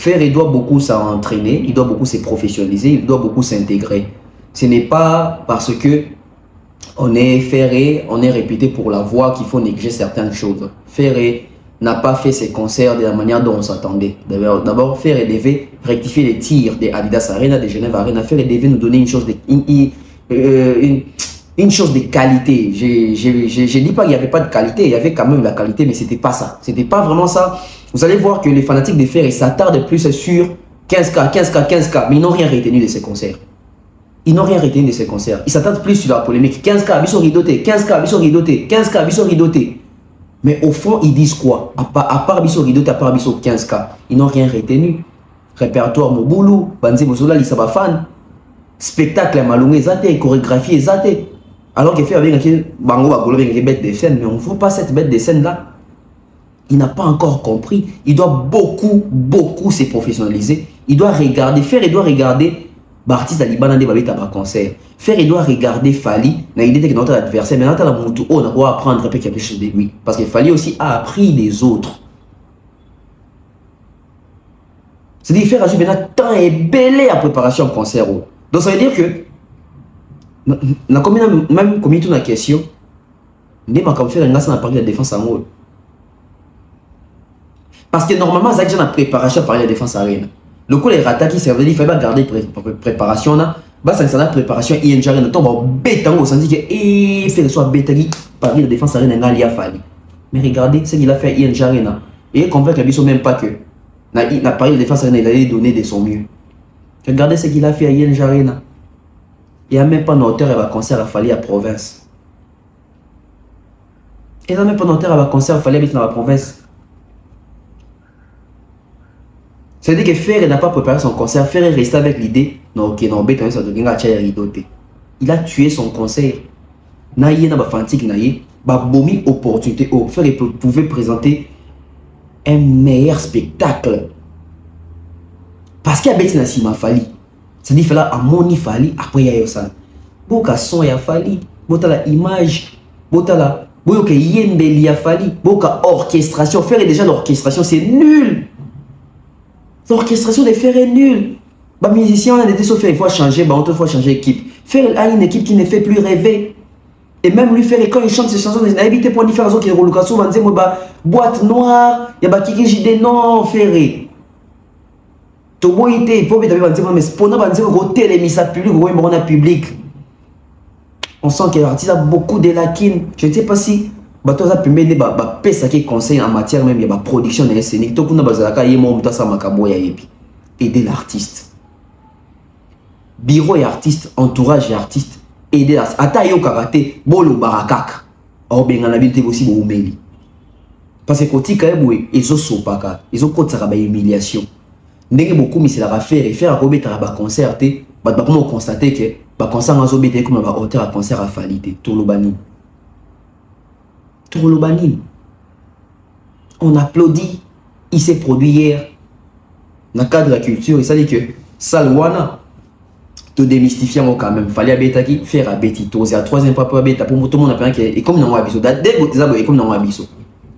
Il doit beaucoup s'entraîner, il doit beaucoup se professionnaliser, il doit beaucoup s'intégrer. Ce n'est pas parce que on est Ferré, on est réputé pour la voix qu'il faut négliger certaines choses. Ferré n'a pas fait ses concerts de la manière dont on s'attendait. D'abord, Ferré devait rectifier les tirs des Adidas Arena, des Genève Arena. Ferré devait nous donner une chose de qualité. Je dis pas qu'il n'y avait pas de qualité, il y avait quand même la qualité, mais c'était pas ça. C'était pas vraiment ça. Vous allez voir que les fanatiques de Ferré s'attardent plus sur 15K, mais ils n'ont rien retenu de ces concerts. Ils n'ont rien retenu de ces concerts. Ils s'attardent plus sur la polémique. 15K, ils sont ridotés. 15K, ils sont ridotés. 15K, ils sont ridotés. Mais au fond, ils disent quoi? À part ils sont ridotés, à part ils sont 15K. Ils n'ont rien retenu. Répertoire Moboulou, Banzi Bozola, Lissabafan. Spectacle Malungé, Zate, chorégraphie, Zate. Alors qu'il fait avec un bango avec une bête de scène, mais on ne voit pas cette bête de scène là. Il n'a pas encore compris. Il doit beaucoup se professionnaliser. Il doit regarder, il doit regarder Bartis Alibana de Babeta à concert. Il doit regarder Fali, n'a idée que notre adversaire, mais notre Moutou, on doit apprendre quelque chose de lui. Parce que Fali aussi a appris des autres. C'est-à-dire faire ajouter maintenant temps et belé à préparation au concert. Donc ça veut dire que même comme il y a une question, on va faire un parler de la défense en haut. Parce que normalement, ça a préparation par la défense arena. Le coup, les rattaquis, ça veut dire qu'il faut garder préparation. Ça c'est la préparation. Il y a une jarre de tombe en béton au sens que il fait le soit bétagi par la défense arena. Mais regardez ce qu'il a fait Ian Jarena. Et convainc que même pas que n'a pas de défense arena, il allait donner de son mieux. Regardez ce qu'il a fait à Ian Jarena. Il n'y a même pas d'auteur à concert à Fali à province. Il n'y a même pas d'auteur à concert à Fali dans la province. C'est-à-dire que Ferré n'a pas préparé son concert. Ferré restait avec l'idée Non, ok, non, béton, ça devient il a tué son conseil. Naïe na ba fantique naïe, ba bomi opportunité au faire et pouvait présenter un meilleur spectacle. Parce qu'il y a bêtise na sima fali. C'est-à-dire qu'il a moni fali après il y a eu ça. Boka son ya fali, bota la image, bota la boka yembeli ya fali, boka orchestration, faire déjà l'orchestration c'est nul. L'orchestration des faire est nul. Bah musicien on a des faire il faut changer, bah on faut changer équipe. Faire une équipe qui ne fait plus rêver. Et même lui faire quand il chante ses chansons, il n'a évité pour lui faire qui est boîte noire, il y a qui j'ai non ferré. To boité, il faut que tu aies mais pendant que tu l'émission public, on sent que l'artiste a beaucoup de lacunes. Je ne sais pas si tu as pu mettre des conseils en matière même de production de scénique. Tu as aider l'artiste. Bureau et artiste, entourage et artiste. Aider l'artiste. Ata yo karaté, bolo barakak. Or bien en habileté aussi bo umeli. Parce que quand tu es ils ont sopaka, ils ont côté ça humiliation. Ndenge beaucoup mais c'est la faire et faire à robé à concert té, bah comment constater que bah concert en zobé comme un auteur à concert à falité, tout le bani. Tout le bani. On applaudit, il s'est produit hier. Dans le cadre de la culture, il s'est dit que Salwana te démystifier quand même. Fallait abétaki faire abétito. C'est la troisième fois pour abéta pour tout le monde a que et comme dans abisso. Dès que comme dans abisso.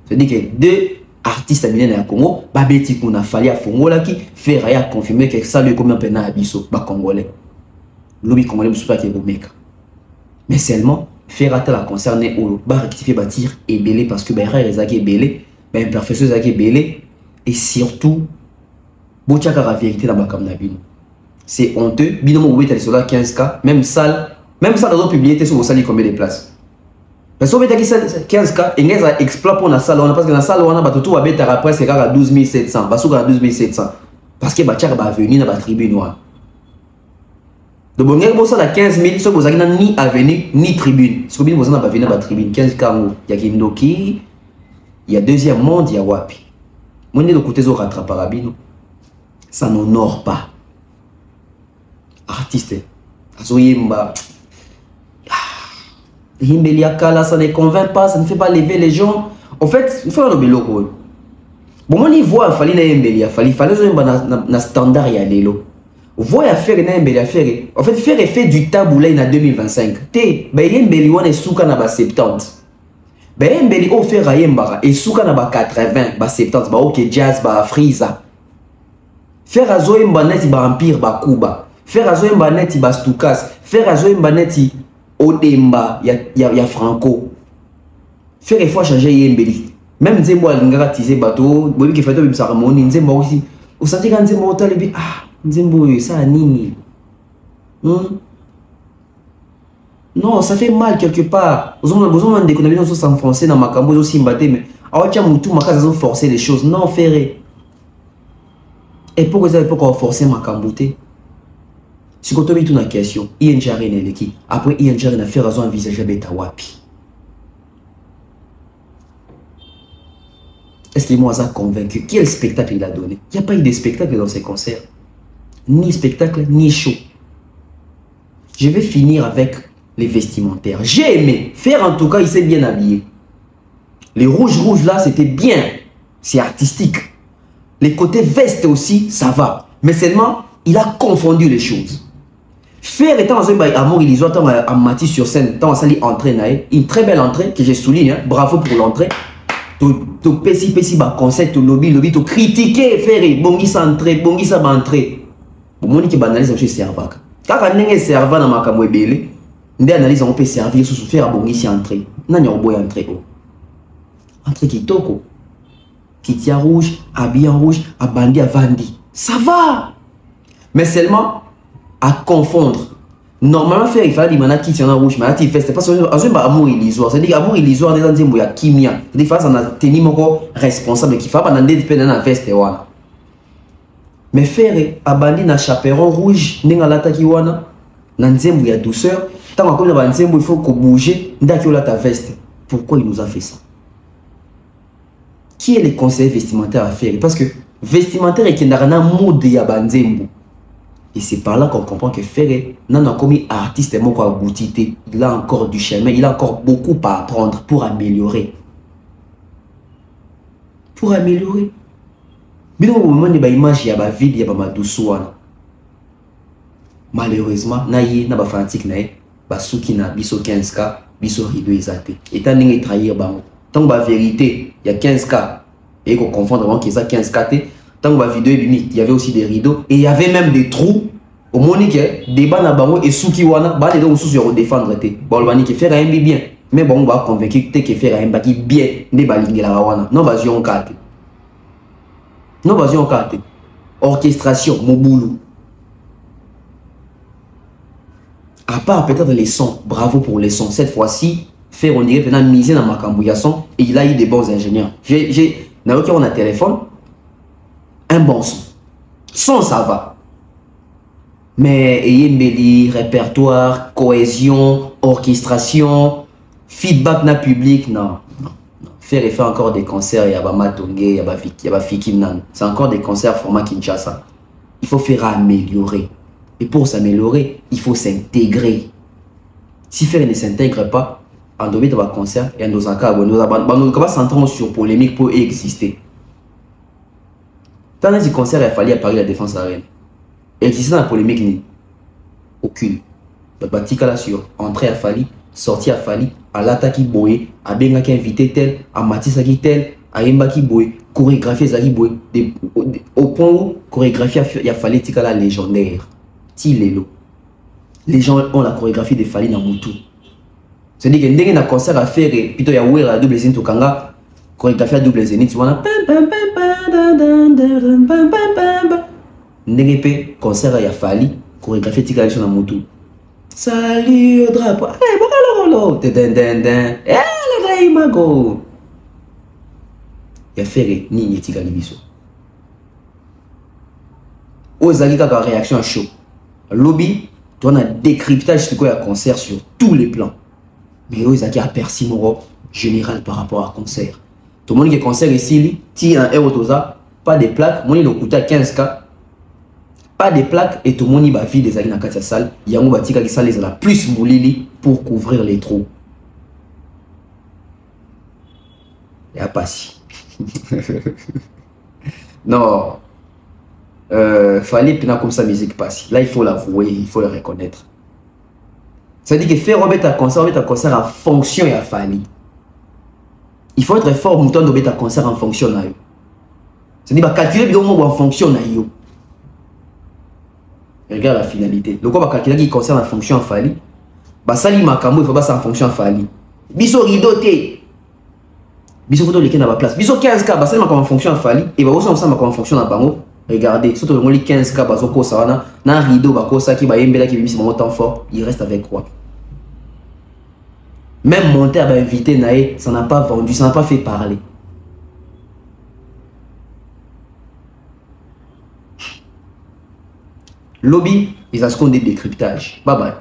C'est-à-dire que deux artistes américains à Congo, babeti qu'on a fallu à Fongola qui fait rien confirmer que ça lui comme un peu na abisso, ba congolais. Lobby congolais me souhaite qu'il y mais seulement faire à la concerner ou ba rectifier bâtir et belé parce que ben les agues belé, ben imperfections agues belé et surtout bochaka la vérité dans ba comme nabino. C'est honteux. Binomo vous mettez sur 15K, même salle dans publié sur vos salles combien de places. Mais si vous mettez 15K, et vous avez exploit pour la salle, parce que dans la salle, on a tout à bêta après, c'est à 12 700. Parce que Bachar va venir dans la tribune. Donc, vous avez à 15 000, si vous avez ni avenue, ni tribune. Si vous avez venir dans la tribune, 15K, il y a Kindoki, il y a deuxième monde, il y a Wapi. Moi, je vais côté de rattraper, ça n'honore pas. Artiste, Azoyemba. Himbeliaka, ça ne convainc pas, ça ne fait pas lever les gens. En fait, il faut le bélo. Bon, on y voit, il fallait un standard, il y a des lots. Voyez faire une belle affaire. En fait, faire effet du taboulé en 2025. Té, ben il y a une belle one et souka na ba 70. Ben il y a une belle offert à yembara et souka na ba 80, ba 70, ba ok jazz, ba freeza. Faire à zoyemba net ba empire, ba kuba. Faire à zoyemba net ba stukas. Faire à zoyemba net Odemba, ya Franco. Faire il faut changer yembeli. Même Nzembo alingara tisé bateau, bobi qui fait une cérémonie, Nzembo aussi. Vous sentez quand Nzembo autant le bi ah, Nzembo ça nini. Non, ça fait mal quelque part. Vous avez besoin d'économiser dans en français dans Makambo aussi mbaté mais ah tiens tout ma case forcer les choses. Non, ferré. Et pourquoi vous avez pas forcer Makamboté? Si vous avez une question, INJR est l'équipe. Après, INJR n'a fait raison envisager Beta Wapi. Est-ce qu'il m'a convaincu? Quel spectacle il a donné? Il n'y a pas eu de spectacle dans ces concerts. Ni spectacle, ni show. Je vais finir avec les vestimentaires. J'ai aimé. Faire en tout cas, il s'est bien habillé. Les rouges là, c'était bien. C'est artistique. Les côtés vestes aussi, ça va. Mais seulement, il a confondu les choses. Faire étant dans un amour illusoire, en Matisse sur scène, dans une entrée, une très belle entrée que j'ai souligné, hein, bravo pour l'entrée. Tu pessi conseil, tu lobby, tu critiquer, faire bongi sa entrée, bongi sa entrée. Bon, moi qui banalise aussi servant. Quand on est servant dans ma camoué belé, on analyse on peut servir sous faire bongi sa entrée. Non, il y a un boy entrée. Entrée qui toko, qui tient rouge, habillé en rouge, à bandi à vandi. Ça va. Mais seulement à confondre. Normalement, faire il fallait dire qui tient en rouge, mais il fait c'est pas seulement amour illusoire. C'est-à-dire amour illusoire des gens il y a kimia. C'est-à-dire face on a tenu mon responsable qui fait pas dans des dépendants dans veste wana. Mais faire abandi na chaperon rouge n'enga lataki wana na nzembo ya douceur. Tant qu'on a ba nzembo il faut que bouger ndaki ola ta veste. Pourquoi il nous a fait ça? Qui est le conseiller vestimentaire à faire? Parce que vestimentaire est qu'il n'a rien mode ya ba nzembo. Et c'est par là qu'on comprend que Ferré, non, comme artiste, il a encore du chemin, il a encore beaucoup à apprendre pour améliorer. Pour améliorer. Mais au moment où il y a une image, il y a une vide, il y a une douce. Malheureusement, il y a des fanatiques, il y a des 15K, biso rideau exaté. Étant donné trahir bango. Tant que la vérité, il y a 15K. Et qu'on confond vraiment qu'il y a 15K. Tant que la vidéo est limite, il y avait aussi des rideaux. Et il y avait même des trous. Au moment que débat na bango et souki wana, bah les deux sous défendre té. Bon le qui fait rien bien. Mais bon on va convaincu que fait rien qui bien ne balingela wana. Non vas-y on carte. Non vas-y on carte. Orchestration, mon boulot. À part peut-être les sons, bravo pour les sons. Cette fois-ci, faire on dirait peut-être miser dans ma cambouillasson et il a eu des bons ingénieurs. J'ai on a téléphone, un bon son. Son ça va. Mais ayez répertoire, cohésion, orchestration, feedback na public, non. Faire encore des concerts, il y a Matongé, il y a Fikinan. C'est encore des concerts format Kinshasa. Il faut faire améliorer. Et pour s'améliorer, il faut s'intégrer. Si faire ne s'intègre pas, en domaine de concert, et en nos cas, nous allons s'entendre sur polémique pour exister. Dans les concerts, il fallait à Paris la défense arène. Exister dans la polémique, ni aucune. Le batika là sur entrée à Fali, sortie à Fali, à l'attaque boye, à Benga qui invité tel, à Matissa qui tel, à Yemba qui boye, chorégraphie Zaki boye, au point où chorégraphie il a fallu tika légendaire. Tilelo. Les gens ont la chorégraphie de Fali dans Moutou. C'est-à-dire que dès qu'il y a un concert à faire, et plutôt il y a la double zénith au Kanga, chorégraphie à double zénith, tu vois, Ndenge concert ya Fali, chorégraphie tika sur la moto. Salut au drapeau. Eh bokalolo. Den. Eh la daimago. Ya faire ni tika libiso. Ozali kaka réaction à chaud. Lobby, tu as un décryptage de quoi il y a concert sur tous les plans. Mais ozaki a perçu mon général par rapport à concert. Tout le monde qui est concert ici, tire un euro toza, pas de plaques, moi il a coûté 15K. Pas de plaques et tout le monde va vide des amis dans la salle. Il y a un bâtiment qui salle la plus moulili pour couvrir les trous. Il n'y a pas si. Non. Fallait pas comme ça musique passe. Là il faut l'avouer, il faut le reconnaître. Ça dit que faire remettre un concert en fonction et à Fali. Il faut être fort mouton de mettre un concert en fonction à eux. C'est-à-dire calculer bien en fonction à eux. Regarde la finalité. Le quoi va calculer qui concerne la fonction Fali. Bah sali makambo il faut pas ça en fonction Fali. Biso ridoté. Biso photo lesquels dans la place. Biso 15K bah sali makambo en fonction Fali et bah aussi ensemble makambo en fonction à bango. Regardez, surtout le 15K bah zoko ça na rideau bah kosa qui bah yembela qui bimi c'est moment temps fort, il reste avec quoi? Même monter à invité naé, ça n'a pas vendu, ça n'a pas fait parler. Lobby, ils ont ce qu'on dit décryptage. Bye bye.